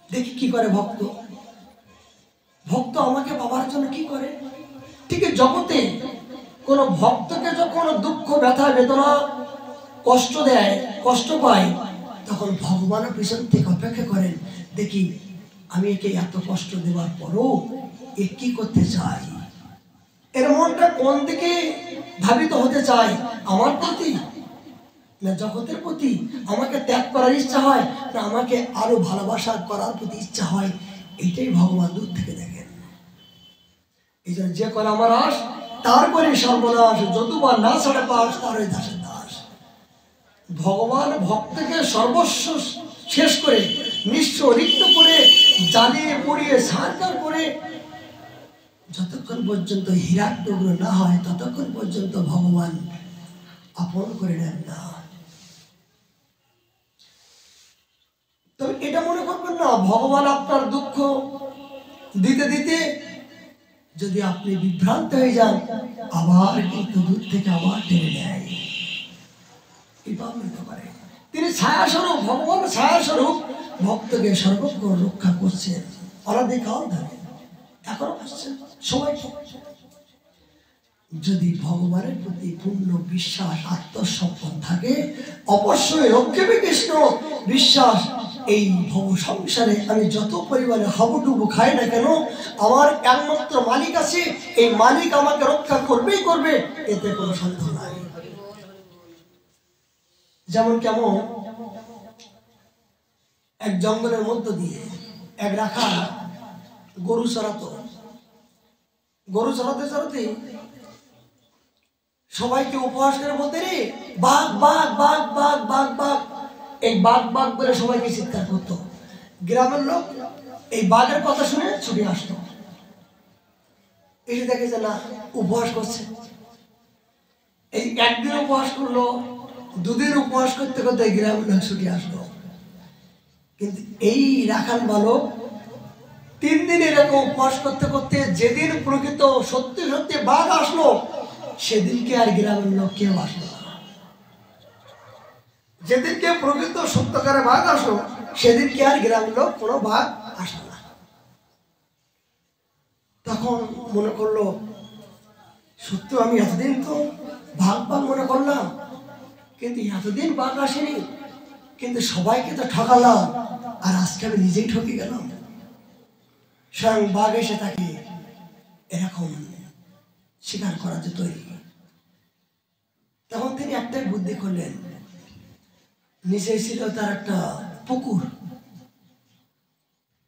দেখি কি করে ভক্ত, ভক্ত আমাকে পাবার জন্য কি করে। ঠিক জগতে কোন ভক্তকে যখন দুঃখ ব্যথা বেদনা কষ্ট দেয়, কষ্ট পায়, তখন ভগবানের পিছন থেকে অপেক্ষা করেন, দেখি আমি একে এত কষ্ট দেওয়ার পরও এ কি করতে চাই, এর মনটা কোন দিকে ধাবিত হতে চায়, আমার প্রতি না জগতের প্রতি? আমাকে ত্যাগ করার ইচ্ছা হয় না আমাকে আরো ভালোবাসা করার প্রতি ইচ্ছা হয়? এইটাই ভগবান দূর থেকে দেখেন। এই জন্য যে করে আমার আস, তারপরে সর্বনাশ, যদুবা না ছাড়ে পাস, তার দাসের দাস। ভগবান ভক্তকে সর্বস্ব শেষ করে, নিঃস্ব রিক্ত করে, জ্বালিয়ে পুড়িয়ে সারকার করে, যতক্ষণ পর্যন্ত হীরার টুকরো না হয় ততক্ষণ পর্যন্ত ভগবান আপন করে নেন না। তবে এটা মনে করবেন না ভগবান আপনার দুঃখ দিতে দিতে যদি আপনি বিভ্রান্ত হয়ে যান, আবার কিন্তু দূর থেকে আবার টেনে নেয়। তিনি ছায়া স্বরূপ, ভগবান ছায়া স্বরূপ ভক্তকে সর্বক্ষণ রক্ষা করছেন অনাদিকাল ধরে, এখনো করছেন সবাই। যদি ভগবানের প্রতি পূর্ণ বিশ্বাস, আত্মসমর্পণ থাকে, অবশ্যই রক্ষেবে কৃষ্ণ বিশ্বাস। এই ভব সংসারে আমি যত পরিমাণে হাবুডুবু খাই না কেন, আমার একমাত্র মালিক আছে, এই মালিক আমাকে রক্ষা করবেই করবে, এতে কোনো সন্দেহ নাই। যেমন কেমন এক জঙ্গলের মধ্য দিয়ে এক রাখাল গরু চড়াতো। গরু চড়াতে চড়াতে সবাইকে উপহাস করে বলতে রে বাঘ বাঘ বাঘ বাঘ বাঘ বাঘ, এই বাঘ বাঘ বলে সবাইকে চিৎকার করতো। গ্রামের লোক এই বাঘের কথা শুনে ছুটে আসতো, এসে দেখে যে না উপহাস করছে। এই একদিন উপহাস করলো, দুদিন উপহাস করতে করতে গ্রামের লোক ছুটে আসলো। কিন্তু এই রাখাল বালক 3 দিন এরকম উপহাস করতে করতে যেদিন প্রকৃত সত্যি সত্যি বাঘ আসলো, সেদিনকে আর গ্রামের লোক কেউ আসলো না। যেদিনকে প্রকৃত সত্যকারে বাঘ আসলো, সেদিনকে আর গ্রামের লোক কোনো বাঘ আসলো না। তখন মনে করলো সত্য আমি এতদিন তো ভাগ ভাগ মনে করলাম, কিন্তু এতদিন বাঘ আসেনি, কিন্তু সবাইকে তো ঠকালাম, আর আজকে আমি নিজেই ঠকে গেলাম। স্বয়ং বাঘ এসে তাকে এরকম শিকার করার যে তৈরি। তখন তিনি একটাই বুদ্ধি করলেন, নিচে ছিল তার একটা পুকুর,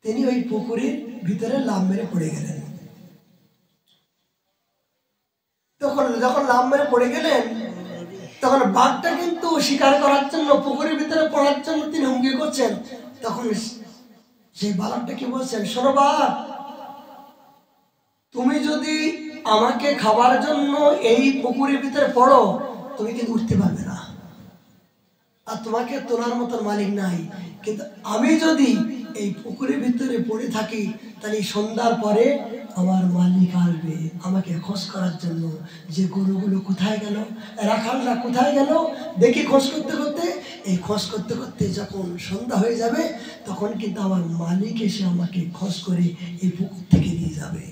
তিনি ওই পুকুরের ভিতরে লাফ মেরে পড়ে গেলেন। তখন যখন লাফ মেরে পড়ে গেলেন, তখন বাঘটা কিন্তু শিকার করার জন্য পুকুরের ভিতরে পড়ার জন্য তিনি হুমকি করছেন। তখন সেই বালকটা কি বলছেন, শোনো বাঘ, তুমি যদি আমাকে খাবার জন্য এই পুকুরের ভিতরে পড়ো, তুমি কিন্তু উঠতে পারবে না, আর তোমাকে তোলার মতন মালিক নাই। কিন্তু আমি যদি এই পুকুরের ভিতরে পড়ে থাকি, তাহলে সন্ধ্যার পরে আমার মালিক আসবে আমাকে খোঁজ করার জন্য, যে গরুগুলো কোথায় গেল, রাখালরা কোথায় গেল দেখি খোঁজ করতে করতে। এই খোঁজ করতে করতে যখন সন্ধ্যা হয়ে যাবে, তখন কিন্তু আমার মালিক এসে আমাকে খোঁজ করে এই পুকুর থেকে নিয়ে যাবে।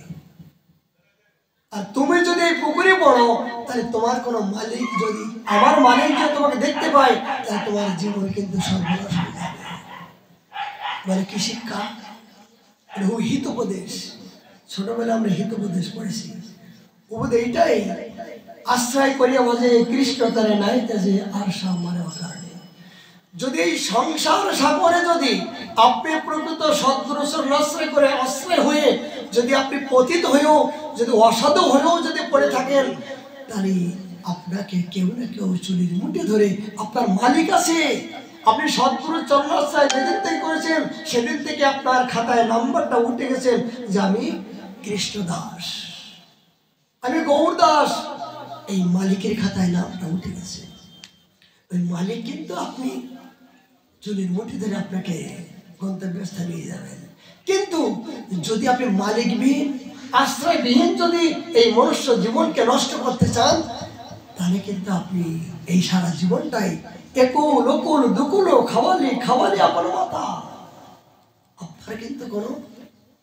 আর তুমি যদি এই পুকুরে পড়ো, তাহলে তোমার কোনো মালিক যদি, আমার মালিক যদি তোমাকে দেখতে পায়, তাহলে তোমার জীবন কিন্তু সর্বনাশ হয়ে যাবে। মানে কি শিক্ষা? হিতোপদেশ। ছোটবেলা আমরা হিতোপদেশ পড়েছি। উপদেশ এইটাই, আশ্রয় করিয়া বলে কৃষ্ণ তারে নাই তেজে আর সামারে অকারণে। যদি এই সংসার সাগরে যদি আপনি প্রকৃত সদ্গুরুর আশ্রয় করে আশ্রয় হয়ে যদি আপনি পতিত হয়েও যদি অসাধু হয়েও যদি পড়ে থাকেন, তাহলে আপনাকে কেউ না কেউ চুলির মুঠে ধরে, আপনার মালিক আছে। আপনি সদ্গুরুর চরণাশ্রয় যেদিন থেকে করেছেন, সেদিন থেকে আপনার খাতায় নাম্বারটা উঠে গেছেন যে আমি কৃষ্ণ দাস, আমি গৌর দাস। এই মালিকের খাতায় নামটা উঠে গেছে। ওই মালিক কিন্তু আপনি চুলির মুঠি ধরে আপনাকে গন্তব্যস্থানে নিয়ে যাবেন। কিন্তু যদি আপনি মালিকবিহীন, আশ্রয়বিহীন যদি এই মনুষ্য জীবনকে নষ্ট করতে চান, তাহলে কিন্তু আপনি এই সারা জীবনটাই একুল ওকুল দুকুল খাওয়ালি খাওয়ালি আপনার মাথা, আপনার কিন্তু কোনো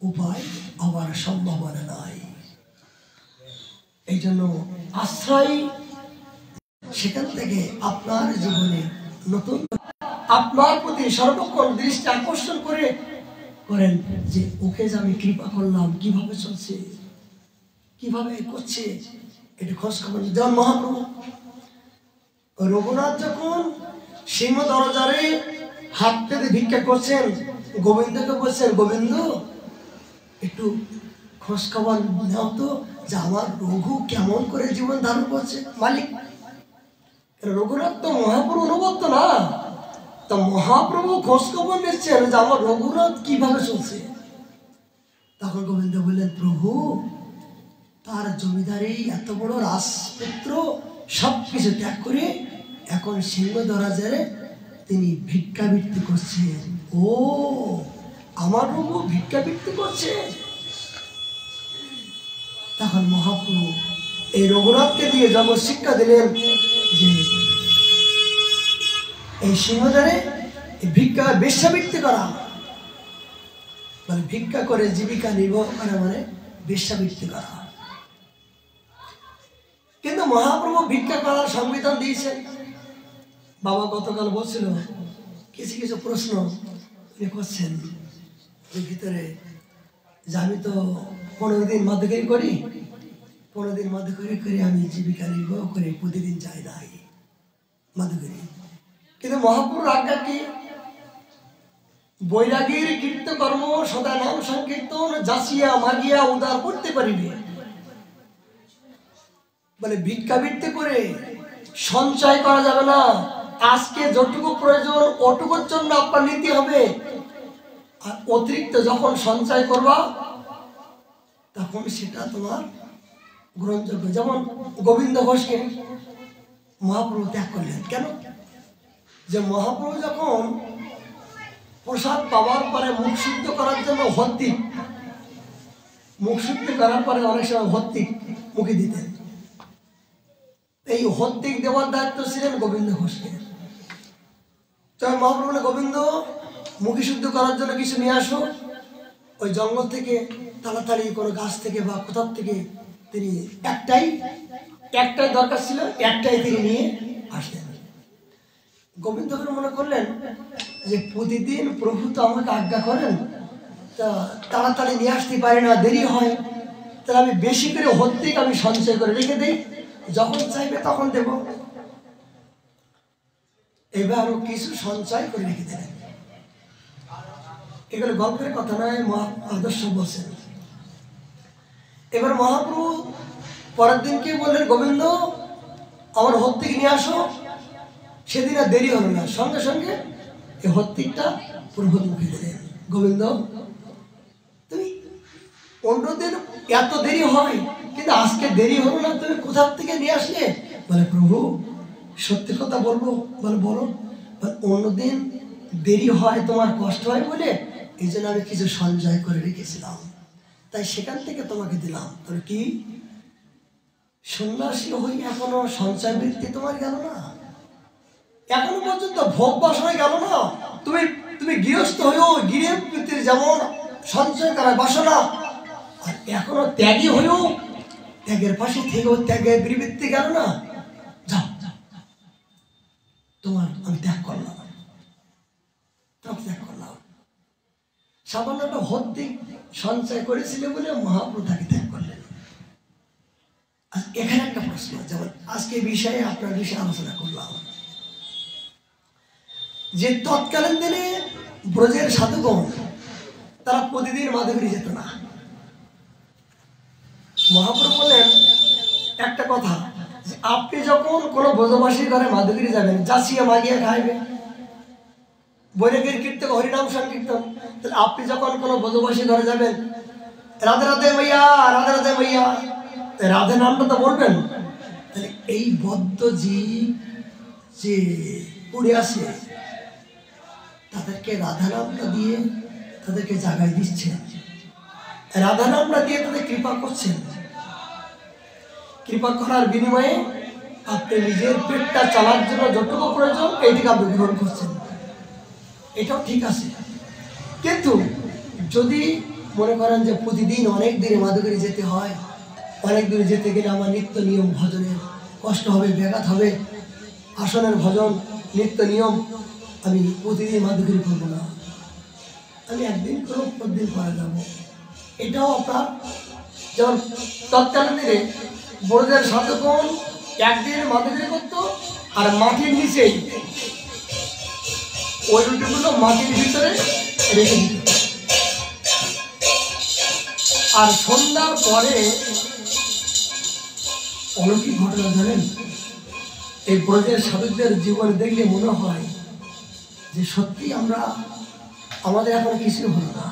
উপায় হওয়ার সম্ভাবনা নাই। এই জন্য আশ্রয়, সেখান থেকে আপনার জীবনে নতুন আপনার প্রতি সর্বক্ষণ দৃষ্টি আকর্ষণ করেন যে ওকে যে আমি কৃপা করলাম, কিভাবে চলছে, কিভাবে করছে, এটা খোঁজ খবর। যেমন মহাপ্রভু রঘুনাথ যখন সিংহ দরজারে হাত পেতে ভিক্ষা করছেন, গোবিন্দকে বলছেন, গোবিন্দ একটু খোঁজ খবর নাও তো যে আমার রঘু কেমন করে জীবন ধারণ করছে। মালিক রঘুনাথ তো মহাপ্রভু অনুগত না, তা মহাপ্রভু খোঁজ খবর নিচ্ছেন যে আমার রঘুনাথ কিভাবে চলছে। তখন গোবিন্দ বললেন, প্রভু তার জমিদারি এত বড় রাজপুত্র সবকিছু ত্যাগ করে এখন সিংহ দরজারে তিনি ভিক্ষাবৃত্তি করছেন। ও আমার প্রভু ভিক্ষাবৃত্তি করছে। তখন মহাপ্রভু এই রঘুনাথকে দিয়ে জগৎ শিক্ষা দিলেন যে এই সিংহদ্বারে ভিক্ষা বেশ্যাবৃত্তি করা মানে ভিক্ষা করে জীবিকা নির্বাহ করা মানে বেশ্যাবৃত্তি করা। কিন্তু মহাপ্রভু ভিক্ষা করার সংবিধান দিয়েছেন। বাবা গতকাল বলছিল কিছু কিছু প্রশ্ন উনি করছেন ওই ভিতরে, যে আমি তো 15 দিন মধ্যকারী করি, 15 দিন মধ্যকারী করে আমি জীবিকা নির্বাহ করে প্রতিদিন যাই নাই মধ্যকারী। কিন্তু মহাপ্রভুর আজ্ঞা কি? বৈরাগীর কীর্তকর্ম সদা নাম সংকীর্তন যাচিয়া মাগিয়া উদার করতে পারিবে। বলে ভিক্ষাবৃত্তি করে সঞ্চয় করা যাবে না। আজকে যতটুকু প্রয়োজন ওটুকুর জন্য আপনার নিতে হবে, আর অতিরিক্ত যখন সঞ্চয় করবা তখন সেটা তোমার গ্রহণযোগ্য। যেমন গোবিন্দ ঘোষকে মহাপ্রভু ত্যাগ করলেন কেন? যে মহাপ্রভু যখন প্রসাদ পাওয়ার পরে মুখ শুদ্ধ করার জন্য হত্তিক, মুখ শুদ্ধ করার পরে অনেক সময় হত্তিক মুখে দিতেন, এই হত্তিক দেওয়ার দায়িত্ব ছিলেন গোবিন্দ ঘোষকে। তবে মহাপ্রভু বলে, গোবিন্দ মুখে শুদ্ধ করার জন্য কিছু নিয়ে আসো। ওই জঙ্গল থেকে তাড়াতাড়ি কোনো গাছ থেকে বা কোথাও থেকে তিনি একটাই দরকার ছিল, একটাই তিনি নিয়ে আসলেন। গোবিন্দ মনে করলেন যে প্রতিদিন প্রভু তো আমাকে আজ্ঞা করেন, তা তাড়াতাড়ি নিয়ে আসতে পারি না, দেরি হয়, তাহলে আমি বেশি করে হত্তিক আমি সঞ্চয় করে রেখে দিই, যখন চাইবে তখন দেব। এবারও কিছু সঞ্চয় করে রেখে দিলেন। এগুলো গল্পের কথা নয়, আদর্শ বলছেন। এবার মহাপ্রভু পরের দিনকে বললেন, গোবিন্দ আমার হত্তিক নিয়ে আসো। সেদিন আর দেরি হলো না, সঙ্গে সঙ্গে এই হত্তিকটা প্রভুর মুখে দিলেন। গোবিন্দ তুমি অন্যদিন এত দেরি হয়, কিন্তু আজকে দেরি হলো না, তুমি কোথা থেকে নিয়ে আসলে? বলে, প্রভু সত্যি কথা বলবো। বলে, বলো। অন্যদিন দেরি হয়, তোমার কষ্ট হয় বলে এই জন্য আমি কিছু সঞ্চয় করে রেখেছিলাম, তাই সেখান থেকে তোমাকে দিলাম। তবে কি সন্ন্যাসী হই এখনো সঞ্চয় বৃত্তি তোমার গেল না? এখনো পর্যন্ত ভোগ বাসনায় গেল না? তুমি গৃহস্থ হয়েও গৃহের বৃত্তির যেমন সঞ্চয় করার বাসনা, আর এখনো ত্যাগী হয়েও ত্যাগের পাশে থেকেও ত্যাগের বৃত্তি গেল না? যাও, তোমার আমি ত্যাগ করলাম, ত্যাগ করলাম। সামান্য একটা হত্তিক সঞ্চয় করেছিল বলে মহাপ্রভু তাকে ত্যাগ করলেন। এখানে একটা প্রশ্ন, যেমন আজকে বিষয়ে আপনার বিষয়ে আলোচনা করলাম যে তৎকালীন দিনে ব্রজের সাধুগণ তারা প্রতিদিন মাধবীরে যেত না। মহাপ্রভু বললেন একটা কথা, যে আপনি যখন কোনো ব্রজবাসীর ঘরে মাধবীরে যাবেন, যাচিয়ে মাগিয়ে খাইবে, বৈরাগীর কীর্তন হরিনাম সংকীর্তন, তাহলে আপনি যখন কোনো ব্রজবাসীর ঘরে যাবেন, রাধে রাধে মাইয়া, রাধে রাধে মাইয়া, রাধে নামটা তো বলবেন। তাহলে এই বদ্ধ জীব যে পড়ে আসে তাদেরকে রাধা নামটা দিয়ে তাদেরকে জাগাই দিচ্ছেন, রাধা নামটা দিয়ে তাদের কৃপা করছেন। কৃপা করার বিনিময়ে আপনি নিজের পেটটা চালার জন্য যতটুকু প্রয়োজন এইটিকে আপনি গ্রহণ করছেন, এটাও ঠিক আছে। কিন্তু যদি মনে করেন যে প্রতিদিন অনেক দিনে মাধুরী যেতে হয়, অনেক দূরে যেতে গেলে আমার নিত্য নিয়ম ভজনের কষ্ট হবে, ব্যাঘাত হবে, আসনের ভজন নিত্য নিয়ম, আমি প্রতিদিন মাধুরী করবো না, আমি একদিন করবো, প্রতিদিন করা যাবো, এটাও আপনার। যেমন তৎকালীন দিনে ব্রজের সাধুগণ একদিন মাধুরী করতো, আর মাটির নিচেই ওই রুটিগুলো মাটির ভিতরে রেখে দিত, আর সন্ধ্যার পরে অলৌকিক ঘটনা জানেন, এই ব্রজের সাধুদের জীবন দেখলে মনে হয় যে সত্যি আমাদের এখন কিছু হলো না।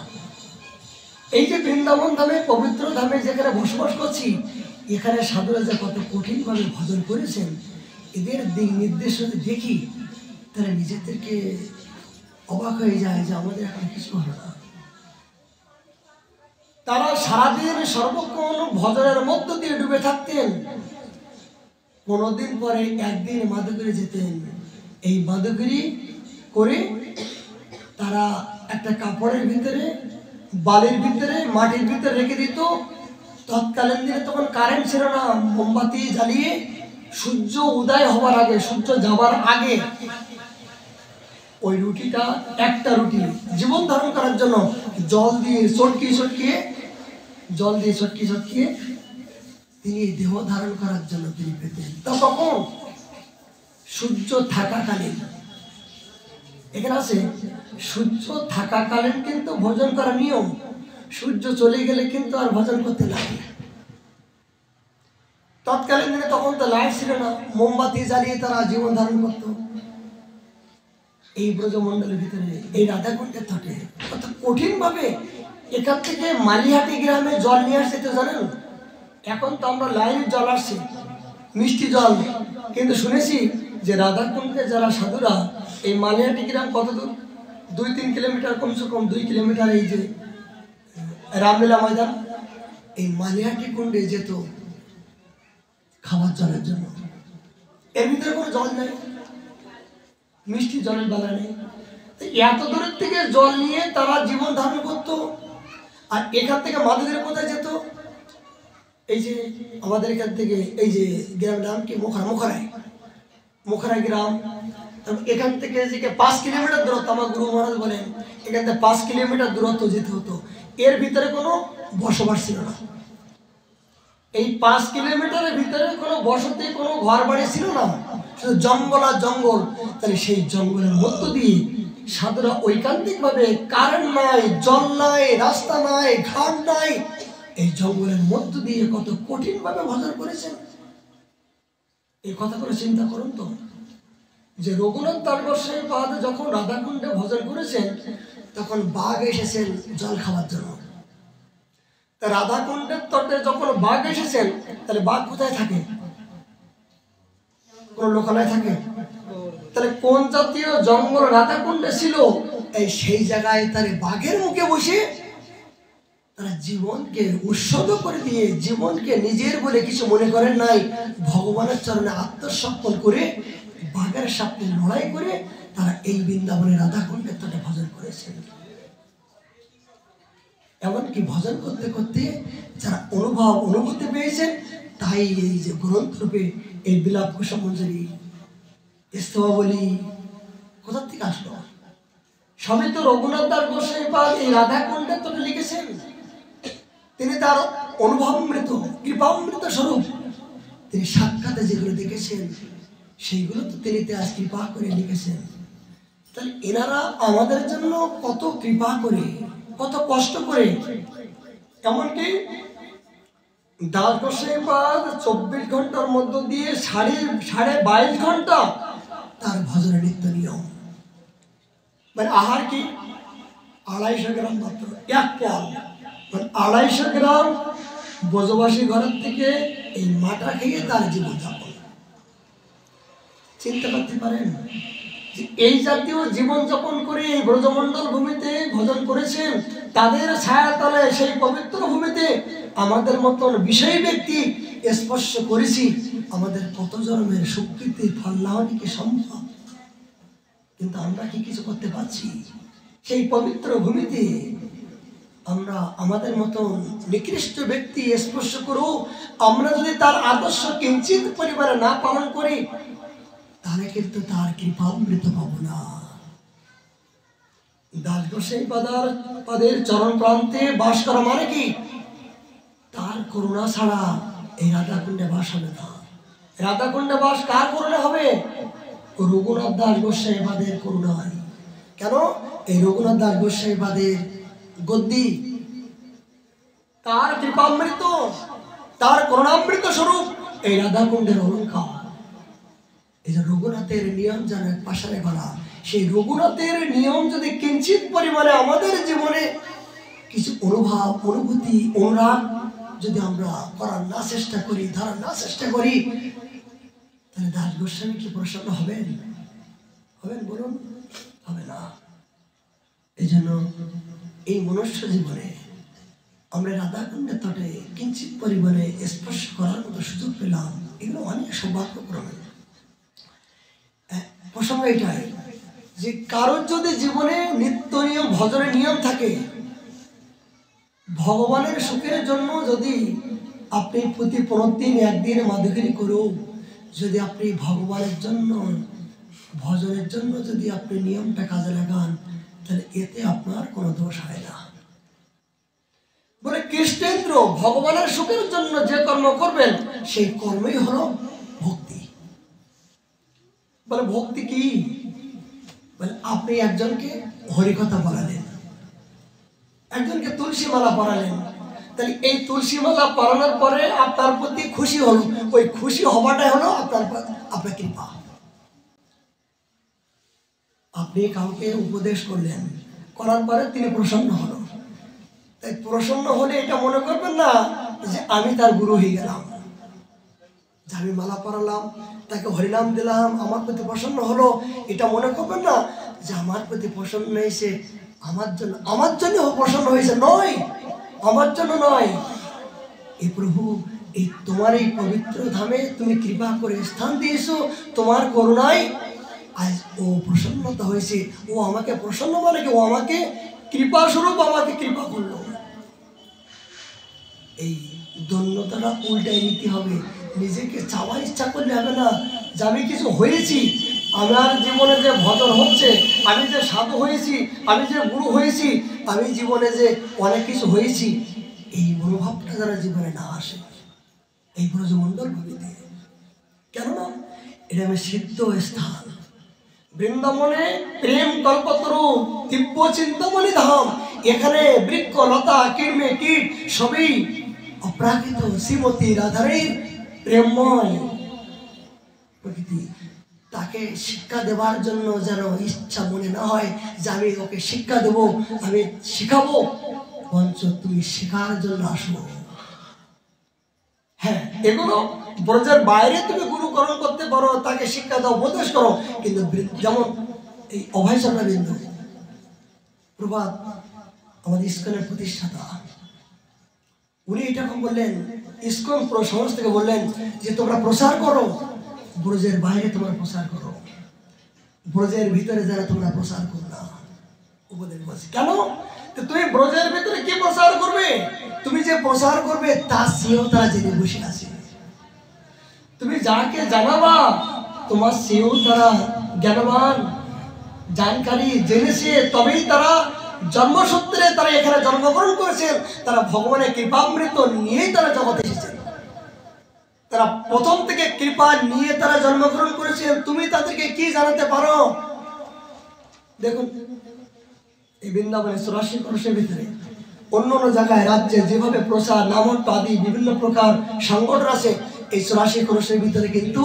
এই যে বৃন্দাবন ধামে, পবিত্র ধামে যেখানে বসবাস করছি, এখানে সাধুরা যে কত কঠিনভাবে ভজন করেছেন, এদের দিক নির্দেশ দেখি তারা নিজেদেরকে অবাক হয়ে যায় যে আমাদের এখন কিছু হলো না। তারা সারাদিন সর্বক্ষণ ভজনের মধ্য দিয়ে ডুবে থাকতেন, 15 দিন পরে একদিন মাধুগিরি যেতেন। এই মাধুগিরি করে তারা একটা কাপড়ের ভিতরে, বালির ভিতরে, মাটির ভিতরে রেখে দিত। তৎকালীন দিনে তখন কারেন্ট ছিল না, মোমবাতি জ্বালিয়ে সূর্য উদয় হওয়ার আগে, সূর্য যাবার আগে ওই রুটিটা, একটা রুটি জীবন ধারণ করার জন্য জল দিয়ে চটকিয়ে তিনি দেহ ধারণ করার জন্য তিনি পেতেন। তখন সূর্য থাকাকালীন, এখানে আছে সূর্য থাকাকালীন কিন্তু ভোজন করা নিয়ম, সূর্য চলে গেলে কিন্তু আর ভোজন করতে লাগে। তৎকালীন দিনে তখন তো লাইট ছিল না, মোমবাতি জ্বালিয়ে তারা জীবন ধারণ করত। এই ব্রজমণ্ডলের ভিতরে এই রাধাকুণ্ডের তটে কত কঠিন ভাবে এখান থেকে মালিহাটি গ্রামে জল নিয়ে আসছে তো জানেন। এখন তো আমরা লাইনের জল আসছে, মিষ্টি জল, কিন্তু শুনেছি যে রাধাকুণ্ডে যারা সাধুরা এই মালিহাটি গ্রাম কত দূর, 2-3 কিলোমিটার, কমসে কম 2 কিলোমিটার, এই যে রামলীলা ময়দান, এই মালিহাটি কুণ্ডে যেত খাবার জলের জন্য। এর ভিতরে কোনো জল নেই, মিষ্টি জলের বেলা নেই, এত দূরের থেকে জল নিয়ে তারা জীবন ধারণ করত। আর এখান থেকে মাদুদের কোথায় যেত, এই যে আমাদের এখান থেকে এই যে গ্রামের নাম কি, মুখারাই গ্রাম। এখান থেকে যে 5 কিলোমিটার দূরত্ব, আমার গুরু মহারাজ বলেন এখান থেকে 5 কিলোমিটার দূরত্ব যেতে হতো। এর ভিতরে কোনো বসবাস ছিল না, এই 5 কিলোমিটারের ভিতরে কোনো বসতি, কোনো ঘর বাড়ি ছিল না, শুধু জঙ্গল আর জঙ্গল। তাহলে সেই জঙ্গলের মধ্য দিয়ে সাধুরা ঐকান্তিক ভাবে, কারেন্ট নাই, জল নাই, রাস্তা নাই, ঘাট নাই, এই জঙ্গলের মধ্য দিয়ে কত কঠিন ভাবে ভজন করেছেন। এই কথাগুলো চিন্তা করুন তো, যে রঘুনাথ দাস গোস্বামী পাদ যখন রাধাকুণ্ডে ভজন করেছেন তখন বাঘ এসেছেন জল খাওয়ার জন্য। রাধাকুণ্ডের তটে যখন বাঘ এসেছেন, তাহলে বাঘ কোথায় থাকে, কোন লোকালয় থাকে? তাহলে কোন জাতীয় জঙ্গল রাধাকুণ্ডে ছিল, এই সেই জায়গায় তার বাঘের মুখে বসে তারা জীবনকে উৎসর্গ করে দিয়ে, জীবনকে নিজের বলে কিছু মনে করেন নাই, ভগবানের চরণে আত্মসমর্পণ করে বাঘের সাথে লড়াই করে তারা এই বৃন্দাবনের রাধাকুণ্ডের তটে ভজন করেছেন। এমনকি ভজন করতে করতে যারা অনুভূতি পেয়েছেন, তাই এই যে গ্রন্থ রূপে এই বিলাপ কুসুমঞ্জরি, স্তবাবলী কোথা থেকে আসলো? সবই তো রঘুনাথ দাস গোস্বামী পাদ এই রাধাকুণ্ডের তটে লিখেছেন। তিনি তার অনুভবামৃত, কৃপামৃত স্বরূপ তিনি সাক্ষাতে যেগুলো দেখেছেন সেইগুলো তো তিনি আজ কৃপা করে লিখেছেন। তাহলে এনারা আমাদের জন্য কত কৃপা করে, কত কষ্ট করে, এমনকি দাস গোস্বামী পাদ 24 ঘন্টার মধ্য দিয়ে 22.5 ঘন্টা তার ভজনের নিত্য নিয়ম। মানে আহার কি 250 গ্রাম মাত্র, এক পল, 250 গ্রাম ব্রজবাসী ঘরের থেকে এই মাটা খেয়ে তার জীবন যাপন। চিন্তা করতে পারেন যে এই জাতীয় জীবন যাপন করে এই ব্রজমণ্ডল ভূমিতে ভজন করেছেন, তাদের ছায়াতলে সেই পবিত্র ভূমিতে আমাদের মতন বিষয়ী ব্যক্তি স্পর্শ করেছি। আমাদের কত জন্মের সুকৃতি ফল না হলে কি সম্ভব? কিন্তু আমরা কি কিছু করতে পারছি? সেই পবিত্র ভূমিতে আমরা আমাদের মতন নিকৃষ্ট ব্যক্তি স্পর্শ করো, আমরা যদি তার আদর্শ কিঞ্চিত পরিবারে না পালন করি, তাহলে কিন্তু তার কৃপামৃত পাবো না। দাস গোস্বামী পাদের চরণ প্রান্তে বাস করা মানে কি? তার করুণা ছাড়া এই রাধাকুণ্ডে বাস হবে না। রাধাকুণ্ডে বাস কার করুণা হবে? রঘুনাথ দাস গোস্বামী পাদের করুণায়। কেন? এই রঘুনাথ দাস গোস্বামী পাদের গদ্দি তার কৃপামৃত, তার করুণামৃত স্বরূপ এই রাধাকুণ্ডের অলঙ্কার। এই যে রঘুনাথের নিয়ম যেন পাশারে গলা, সেই রঘুনাথের নিয়ম যদি কিঞ্চিত পরিমাণে আমাদের জীবনে কিছু অনুভব, অনুভূতি, অনুরাগ যদি আমরা করার না চেষ্টা করি, ধরার না চেষ্টা করি, তাহলে দাস গোস্বামী কি প্রসন্ন হবেন? হবেন বলুন? হবে না। এই জন্য এই মনুষ্য জীবনে আমরা রাধাকুণ্ডের তটে কিঞ্চিত পরিমাণে স্পর্শ করার মতো সুযোগ পেলাম, এগুলো অনেক সৌভাগ্যক্রমে। প্রসঙ্গ এটাই যে কারোর যদি জীবনে নিত্য নিয়ম ভজনের নিয়ম থাকে, ভগবানের সুখের জন্য যদি আপনি প্রতি 15 দিন একদিন মাধুগিরি করেও যদি আপনি ভগবানের জন্য ভজনের জন্য যদি আপনি নিয়মটা কাজে লাগান, তাহলে এতে আপনার কোনো দোষ হয় না। বলে কৃষ্ণেন্দ্র ভগবানের সুখের জন্য যে কর্ম করবেন সেই কর্মই হলো ভক্তি। বলে ভক্তি কি? বলে আপনি একজনকে হরিকথা বলালেন, একজনকে তুলসী মালা পরালেন, তাহলে এই তুলসী মালা পরানোর পরে আপনার প্রতি খুশি হলো, ওই খুশি হওয়াটাই হলো আপনার কৃপা। আপনি কাউকে উপদেশ করলেন, করার পরে তিনি প্রসন্ন হলো, তাই প্রসন্ন হলে এটা মনে করবেন না যে আমি তার গুরু হয়ে গেলাম, যে আমি মালা পরালাম, তাকে হরিনাম দিলাম, আমার প্রতি প্রসন্ন হলো, এটা মনে করবেন না যে আমার প্রতি প্রসন্ন হয়েছে, আমার জন্য প্রসন্ন হয়েছে, নয়, আমার জন্য নয়। এই প্রভু, এই তোমার এই পবিত্র ধামে তুমি কৃপা করে স্থান দিয়েছো, তোমার করুণায় আজ ও প্রসন্নতা হয়েছে, ও আমাকে প্রসন্ন মানে কি, ও আমাকে কৃপা স্বরূপ আমাকে কৃপা করলো। এই ধন্যতাটা উল্টাই নিতে হবে, নিজেকে চাওয়ার ইচ্ছা করলে হবে না যে আমি কিছু হয়েছি, আমার জীবনে যে ভজন হচ্ছে, আমি যে সাধু হয়েছি, আমি যে গুরু হয়েছি, আমি জীবনে যে অনেক কিছু হয়েছি, এই মনোভাবটা যারা জীবনে না আসে এই ব্রজমণ্ডল ভূমিতে, কেননা এটা আমি সিদ্ধ স্থান, বৃন্দাবনে প্রেম কল্পতরু দিব্য চিন্তামণি ধাম, এখানে বৃক্ষ লতা কীর্মে কীট সবই অপ্রাকৃত শ্রীমতী রাধারীর প্রেমময় প্রকৃতি। তাকে শিক্ষা দেওয়ার জন্য যেন ইচ্ছা মনে না হয় যে আমি ওকে শিক্ষা দেব, আমি শিখাবো, বঞ্চ তুমি শেখার জন্য আসো। হ্যাঁ, এগুলো ব্রজের বাইরে তুমি গুরুকরণ করতে পারো, তাকে শিক্ষা দাও, উপদেশ করো, কিন্তু যেমন এই অভয় চন্দ্র বিন্দু প্রভাত আমাদের ইস্কনের প্রতিষ্ঠাতা, উনি এটা বললেন, ইস্কন সংস্থাকে বললেন যে তোমরা প্রচার করো, ব্রজের বাইরে তোমরা প্রচার করো, ব্রজের ভিতরে যারা তোমরা প্রচার করো না। উপদেশ বলছে কেন, তুমি ব্রজের ভিতরে কি প্রচার করবে, তুমি যে প্রচার করবে তার সেও তারা জেনে বসে আছে, তুমি যাকে জানাবা তোমার সেও তারা জ্ঞানবান জানকারী জেনেছে, তবেই তারা জন্মসূত্রে তারা এখানে জন্মগ্রহণ করেছেন, তারা ভগবানের কৃপামৃত নিয়েই তারা জগতে এসেছেন, তারা প্রথম থেকে কৃপা নিয়ে তারা জন্মগ্রহণ করেছেন, তুমি তাদেরকে কি জানাতে পারো। দেখুন এই বৃন্দাবনে 84 ক্রোশের ভিতরে অন্য অন্য জায়গায় রাজ্যে যেভাবে প্রচার নামট্য আদি বিভিন্ন প্রকার সংগঠন আছে, এই 84 ক্রোশের ভিতরে কিন্তু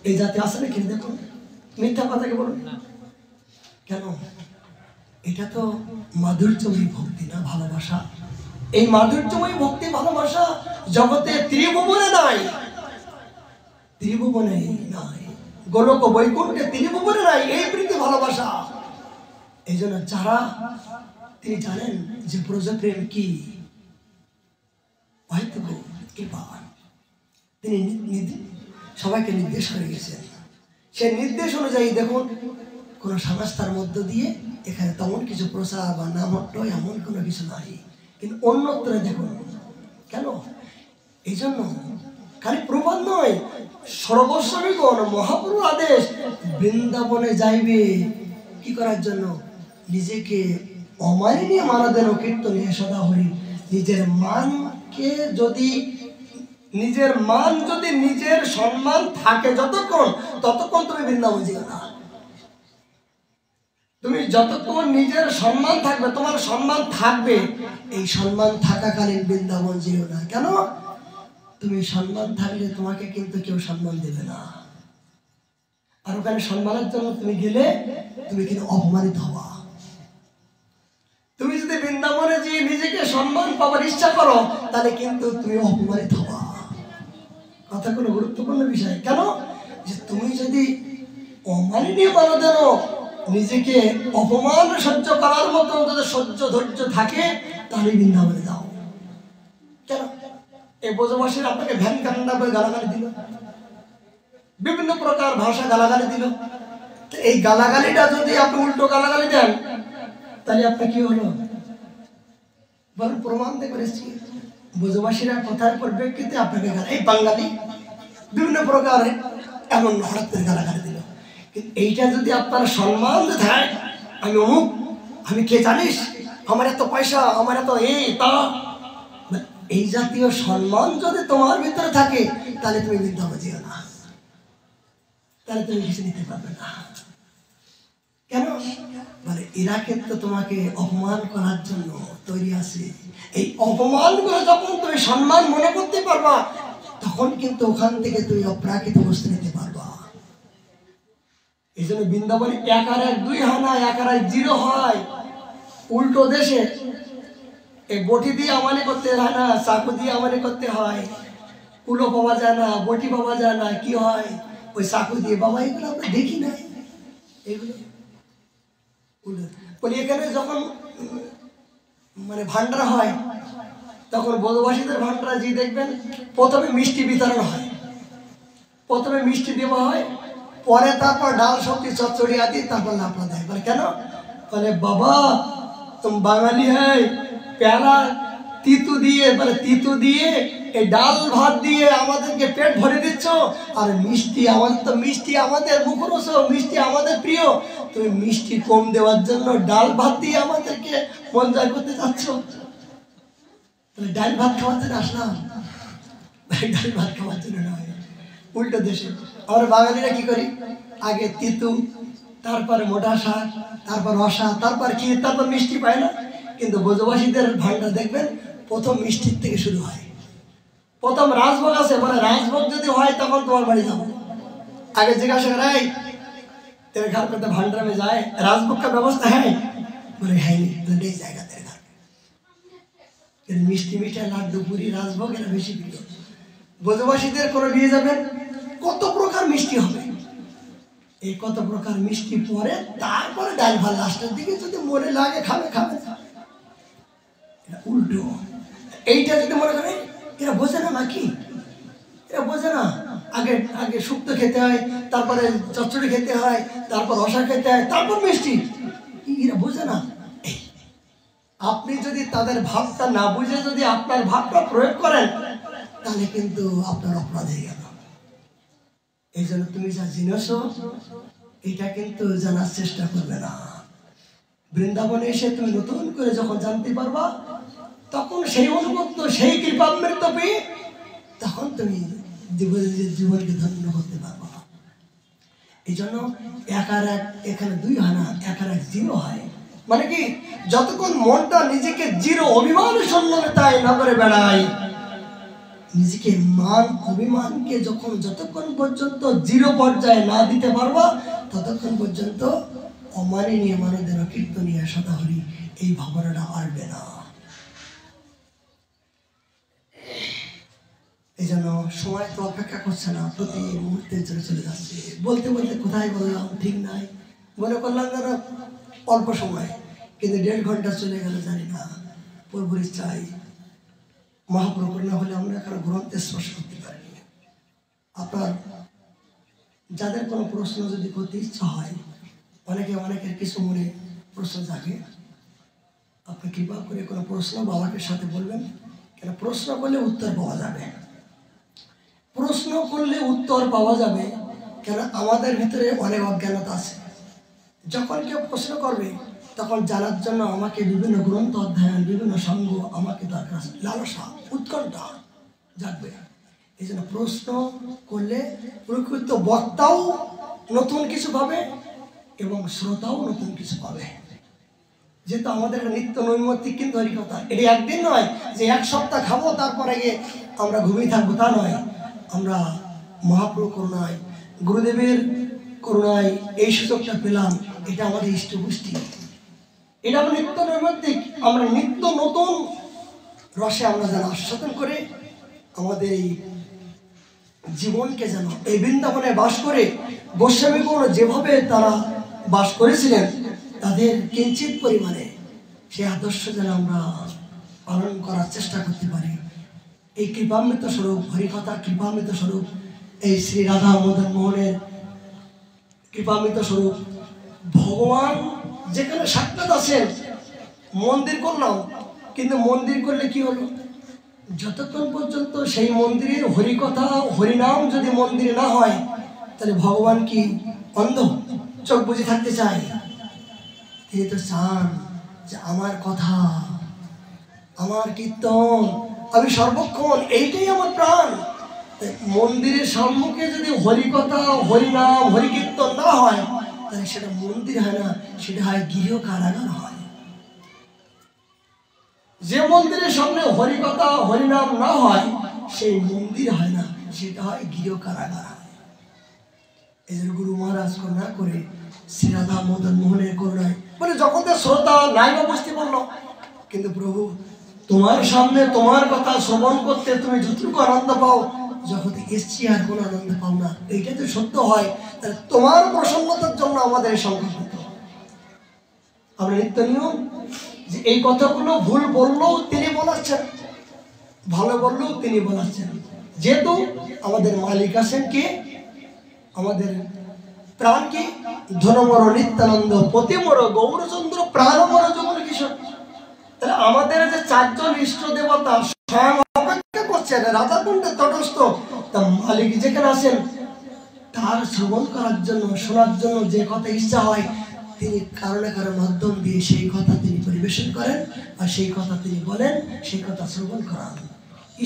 এই জাতি আসে না। কিন্তু দেখুন মিথ্যা কথাকে বলুন কেন, এটা তো মাধুর্যময়ী ভক্তি না, ভালোবাসা। এই মাধুর্যময়ী ভক্তি ভালোবাসা জগতে ত্রিভুবনে নাই, ত্রিভুবনে নাই, গোলক বৈকুণ্ঠে ত্রিভুবনে নাই এই প্রীতি ভালোবাসা। এই জন্য যারা তিনি জানেন যে ব্রজপ্রেম কি, হয়তো কৃপা, তিনি সবাইকে নির্দেশ করে গেছেন, সে নির্দেশ অনুযায়ী দেখুন কোন সংস্থার মধ্য দিয়ে এখানে তেমন কিছু প্রচার বা নামট্য এমন কোনো কিছু নাই, কিন্তু অন্যত্র দেখুন কেন, এই জন্য খালি প্রমাণ নয়, সর্বস্বামীগণ মহাপ্রভুর আদেশ বৃন্দাবনে যাইবে কি করার জন্য, নিজেকে অমানিনীয় মানদেন কীর্তনীয় সদা হরি, নিজের মানকে যদি নিজের মান যদি নিজের সম্মান থাকে যতক্ষণ, ততক্ষণ তুমি বৃন্দাবন যেও না। তুমি যতক্ষণ নিজের সম্মান থাকবে, তোমার সম্মান থাকবে, এই সম্মান থাকাকালীন বৃন্দাবন যেও না। কেন, তুমি সম্মান থাকলে তোমাকে কিন্তু কেউ সম্মান দেবে না, আর ওখানে সম্মানের জন্য তুমি গেলে তুমি কিন্তু অপমানিত হবা। তুমি যদি বৃন্দাবনে যে নিজেকে সম্মান পাবার ইচ্ছা করো, তাহলে কিন্তু তুমি অপমানিত হবা। কথা কোনো গুরুত্বপূর্ণ বিষয়, কেন যে তুমি যদি অমাননীয় মানদেন নিজেকে অপমান সহ্য করার মতো যদি সহ্য ধৈর্য থাকে, তাহলে বৃন্দাবনে যাও। কেন এই ব্রজবাসীরা আপনাকে ভ্যান কান্না করে গালাগালি দিল, বিভিন্ন প্রকার ভাষা গালাগালি দিল, এই গালাগালিটা যদি আপনি উল্টো গালাগালি দেন, তাহলে আপনার কি হলো বলেন, প্রমাণ দিয়ে করেছি। ব্রজবাসীরা কথার পরিপ্রেক্ষিতে আপনাকে এই বাঙালি বিভিন্ন প্রকার এমন হঠাৎ করে গালাগালি দিল, কিন্তু এইটা যদি আপনার সম্মান দেয়, আমি অমুক, আমি কে জানিস, আমার এত পয়সা, আমার এত এই তা, এই জাতীয় সম্মান যদি তোমার ভিতরে থাকে, তাহলে তুমি বৃন্দাবন যেও না, তাহলে তুমি কিছু নিতে পারবে না। কেন, মানে এরা কিন্তু তোমাকে অপমান করার জন্য তৈরি আছে, এই অপমানগুলো যখন তুমি সম্মান মনে করতে পারবা, তখন কিন্তু ওখান থেকে তুমি অপ্রাকৃত বস্তু নিতে পারবা। এই জন্য বৃন্দাবনে 1 আর 1 2 হয় না, 1 আর 1 0 হয়। উল্টো দেশে এই বটি দিয়ে আমানি করতে হয় না, চাকু দিয়ে আমানি করতে হয়। কুলো পাওয়া যায় না, বটি পাওয়া যায় না, কি হয় ওই চাকু দিয়ে। বাবা এগুলো আমরা দেখি নাই, এগুলো বলি এখানে যখন মানে ভান্ডার হয়, তখন বধবাসীদের ভান্ডারা যে দেখবেন প্রথমে মিষ্টি বিতরণ হয়, প্রথমে মিষ্টি দেওয়া হয়, পরে তারপর ডাল সবজি চচ্চড়ি আদি তারপর লাপড়া দেয়। বলে কেন? বলে বাবা तुम বাঙালি হয়, প্যালা তিতু দিয়ে মানে তিতু দিয়ে এই ডাল ভাত দিয়ে আমাদেরকে পেট ভরে দিচ্ছ, আর মিষ্টি আমাদের তো মিষ্টি আমাদের মুখরোচ, মিষ্টি আমাদের প্রিয়, তুমি মিষ্টি কম দেওয়ার জন্য ডাল ভাত দিয়ে আমাদেরকে মন জয় করতে চাচ্ছ। ডাল ভাত খাওয়ার জন্য আসলাম, ডাল ভাত খাওয়ার জন্য নয়। উল্টো দেশে আমরা বাঙালিরা কি করি, আগে তিতু, তারপরে মোটা শাক, তারপর রসা, তারপর ক্ষীর, তারপর মিষ্টি পায় না। কিন্তু ব্রজবাসীদের ভান্ডার দেখবেন প্রথম মিষ্টির থেকে শুরু হয়। প্রথম রাজভোগ আছে, মানে রাজভোগ যদি হয় তখন তোমার বাড়ি যাবো। আগে জিজ্ঞাসা করে तेरे घर पे तो भंडार में जाए राजभोग का व्यवस्था है? बोले है नहीं, तो नहीं जाएगा तेरे घर पे। मिष्टी मिठा लाड्डू पूरी राजभोग এরা বেশি প্রিয়। ব্রজবাসীদের করে নিয়ে যাবেন, কত প্রকার মিষ্টি হবে, এই কত প্রকার মিষ্টি পরে তারপরে ডাল ভাত লাস্টের দিকে যদি মনে লাগে খাবে খাবে না। এটা উল্টো। এইটা যদি মনে করে এরা বোঝে না নাকি, এরা বোঝে না। আগে আগে শুক্তো খেতে হয়, তারপরে চচ্চড়ি খেতে হয়, তারপর রসা খেতে হয়, তারপর মিষ্টি। এরা বোঝে না। আপনি যদি তাদের ভাবটা না বুঝে যদি আপনার ভাবটা প্রয়োগ করেন, তাহলে কিন্তু আপনার অপরাধ হয়ে গেল। এই জন্য তুমি যা জেনেছো এটা কিন্তু জানার চেষ্টা করবে না। বৃন্দাবনে এসে তুমি নতুন করে যখন জানতে পারবা, তখন সেই অনুভূত সেই কৃপামৃত পেয়ে তখন তুমি জীবনকে ধন্য করতে পারবা। এই জন্য 1 আর 1 এখানে 2 হয় না, 1 আর 1 0 হয়। মানে কি, যতক্ষণ মনটা নিজেকে জিরো অভিমান শূন্যতায় না করে বেড়ায়, নিজেকে মান অভিমানকে যতক্ষণ পর্যন্ত জিরো পর্যায়ে না দিতে পারবা, ততক্ষণ পর্যন্ত অমাননীয় মানবের কীর্তনীয় সদাহরি এই ভাবনাটা আসবে না। এই জন্য সময় তো অপেক্ষা করছে না, প্রতি মুহূর্তে চলে যাচ্ছে। বলতে বলতে কোথায় বললাম ঠিক নাই, মনে করলাম যেন অল্প সময়, কিন্তু 1.5 ঘন্টা চলে গেল জানি না। প্রভুর ইচ্ছায় মহাপ্রভু না হলে আমরা এখানে গ্রন্থে স্পর্শ করতে পারিনি। আপনার যাদের কোনো প্রশ্ন যদি করতে ইচ্ছা হয়, অনেকের কিছু মনে প্রশ্ন জাগে, আপনি কৃপা করে কোনো প্রশ্ন বাবাকে সাথে বলবেন, কেন প্রশ্ন করলে উত্তর পাওয়া যাবে। প্রশ্ন করলে উত্তর পাওয়া যাবে, কেন আমাদের ভিতরে অনেক অজ্ঞানতা আছে। যখন কেউ প্রশ্ন করবে তখন জানার জন্য আমাকে বিভিন্ন গ্রন্থ অধ্যয়ন, বিভিন্ন সঙ্গ আমাকে দরকার, লালসা উৎকণ্ঠা জাগবে। এই জন্য প্রশ্ন করলে প্রকৃত বক্তাও নতুন কিছু পাবে এবং শ্রোতাও নতুন কিছু পাবে। যেহেতু আমাদের নিত্য নৈমিত্তিক কিন্তু হরিকথা, এটি একদিন নয় যে 1 সপ্তাহ খাবো তারপরে গিয়ে আমরা ঘুমিয়ে থাকবো, তা নয়। আমরা মহাপ্রভু করুণায়, গুরুদেবের করুণায় এই সুযোগটা পেলাম। এটা আমাদের ইষ্টপুষ্টি, এটা আমরা নিত্য নৈমিত্তিক, আমরা নিত্য নতুন রসে আমরা যেন আস্বাদন করে আমাদের এই জীবনকে যেন এই বৃন্দাবনে বাস করে গোস্বামীগণ যেভাবে তারা বাস করেছিলেন, তাদের কিঞ্চিত পরিমাণে সেই আদর্শ যেন আমরা পালন করার চেষ্টা করতে পারি। এই কৃপামৃত স্বরূপ হরিকথা, কৃপামৃত স্বরূপ এই শ্রী রাধা মদন মোহনের কৃপামৃত স্বরূপ ভগবান যেখানে সাক্ষাৎ আছেন। মন্দির করলাম, কিন্তু মন্দির করলে কি হলো, যতক্ষণ পর্যন্ত সেই মন্দিরের হরিকথা হরিনাম যদি মন্দিরে না হয়, তাহলে ভগবান কি অন্ধ, চোখ বুঝে থাকতে চায়? তিনি তো চান যে আমার কথা, আমার কীর্তন, আমি সর্বক্ষণ এইটাই আমার প্রাণ। মন্দিরের সম্মুখে যদি হরিকথা হরিনাম হরিকীর্তন না হয়, তাহলে সেটা মন্দির হয় না, সেটা হয় গৃহ কারাগার হয়। যে মন্দিরের সামনে হরিকথা হরিনাম না হয় সেই মন্দির হয় না, সেটা হয় গৃহ কারাগার। এদের গুরু মহারাজ করুণা করে শ্রী রাধা মদন মোহনের করুণায় মানে জগতের শ্রোতা নাই বা বুঝতে পারলো, কিন্তু প্রভু তোমার সামনে তোমার কথা শ্রবণ করতে তুমি যতটুকু আনন্দ পাও জগতে এসছি আর কোনো আনন্দ পাও না, এইটা তো সত্য হয়। তাহলে তোমার প্রসন্নতার জন্য আমাদের সংকল্প। আমরা নিত্য নিয়ম যে এই কথাগুলো ভুল বললেও তিনি বলাচ্ছেন, ভালো বললেও তিনি বলাচ্ছেন, যেহেতু আমাদের মালিক আছেন কে, আমাদের প্রাণকে ধনমর নিত্যানন্দ পতিমর গৌরচন্দ্র প্রাণমর যমন কিশোর। তাহলে আমাদের যে চারজন ইষ্ট দেবতা স্বয়ং অপেক্ষা করছেন রাধাকুণ্ডে তটস্থ, তা মালিক যেখানে আছেন তার শ্রবণ করার জন্য শোনার জন্য যে কথা ইচ্ছা হয় তিনি কারো না কারো মাধ্যম দিয়ে সেই কথা তিনি পরিবেশন করেন, আর সেই কথা তিনি বলেন, সেই কথা শ্রবণ করান।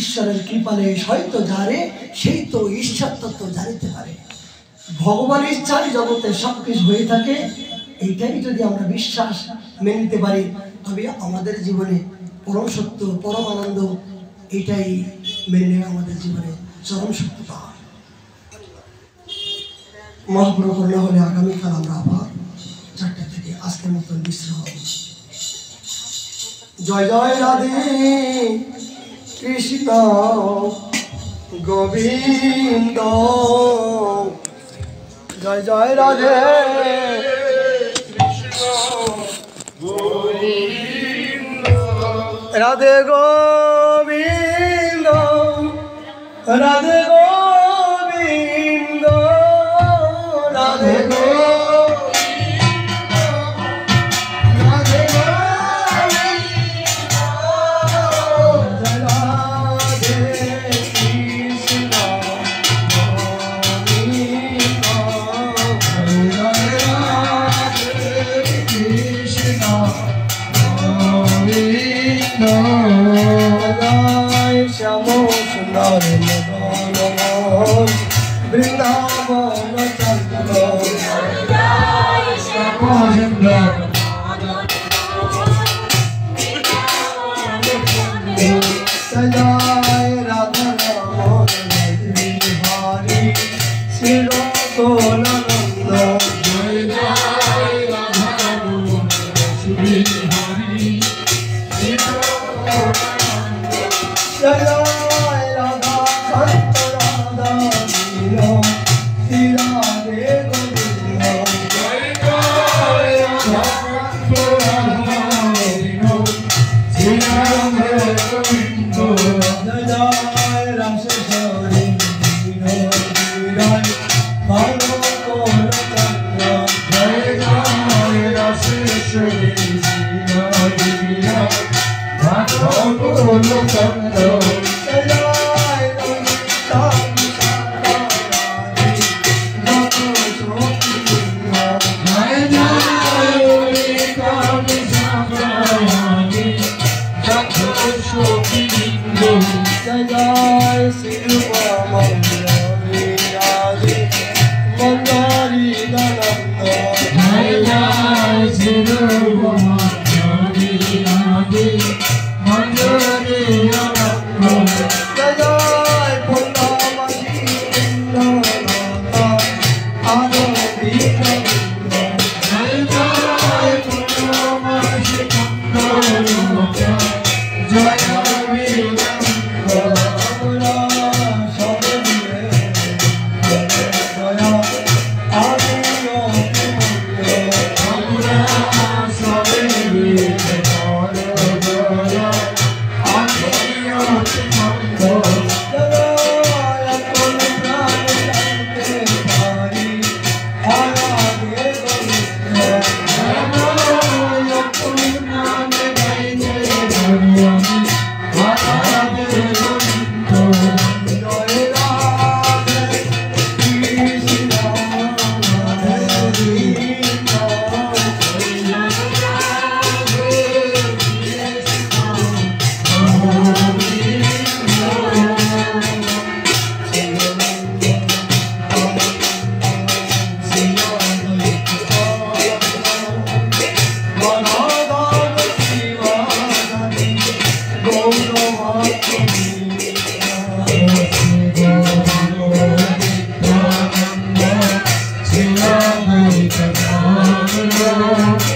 ঈশ্বরের কৃপালে হয়তো যারে সেই তো ঈশ্বর তত্ত্ব জানিতে পারে। ভগবানের ইচ্ছায় জগতে সবকিছু হয়ে থাকে, এইটাই যদি আমরা বিশ্বাস মেনে নিতে পারি তবে আমাদের জীবনে পরম সত্য পরম আনন্দ, এইটাই মেনে নেওয়া আমাদের জীবনে চরম সত্য পাওয়া। মহাপ্রভু করলে হলে আগামীকাল আমরা আবার 4টা থেকে আজকের মতন বিশ্রাম। জয় জয় রাধে কৃষ্ণ গোবিন্দ, জয় জয় রাধে কৃষ্ণ গোবিন্দ, রাধে গোবিন্দ, রাধে গোবিন্দ, রাধে বৃন্দাবন চন্দ্র সজায় রাধা হরি শ্রী গোলানন্দ, জয় জয় রাধা শ্রী হরি জয় জয় রাধা সন্ত রাধা রাধে গোবিন্দ, জয় জয় রাধা গোবিন্দ, জয় জয় রাশেশ্বরী ভালো চন্দ্র, জয় জয় রাশেশ্বরী ভালো চন্দ্র, জয় জয় জয় জয় শিবমঙ্গলী রাধে মঙ্গলী দানন্দ, জয় জয় শিবমঙ্গলী রাধে মঙ্গলী দানন্দ, জয় জয় পূর্ণমাসী আনন্দী জয় জয় পূর্ণমাসী জয় Sorry. গো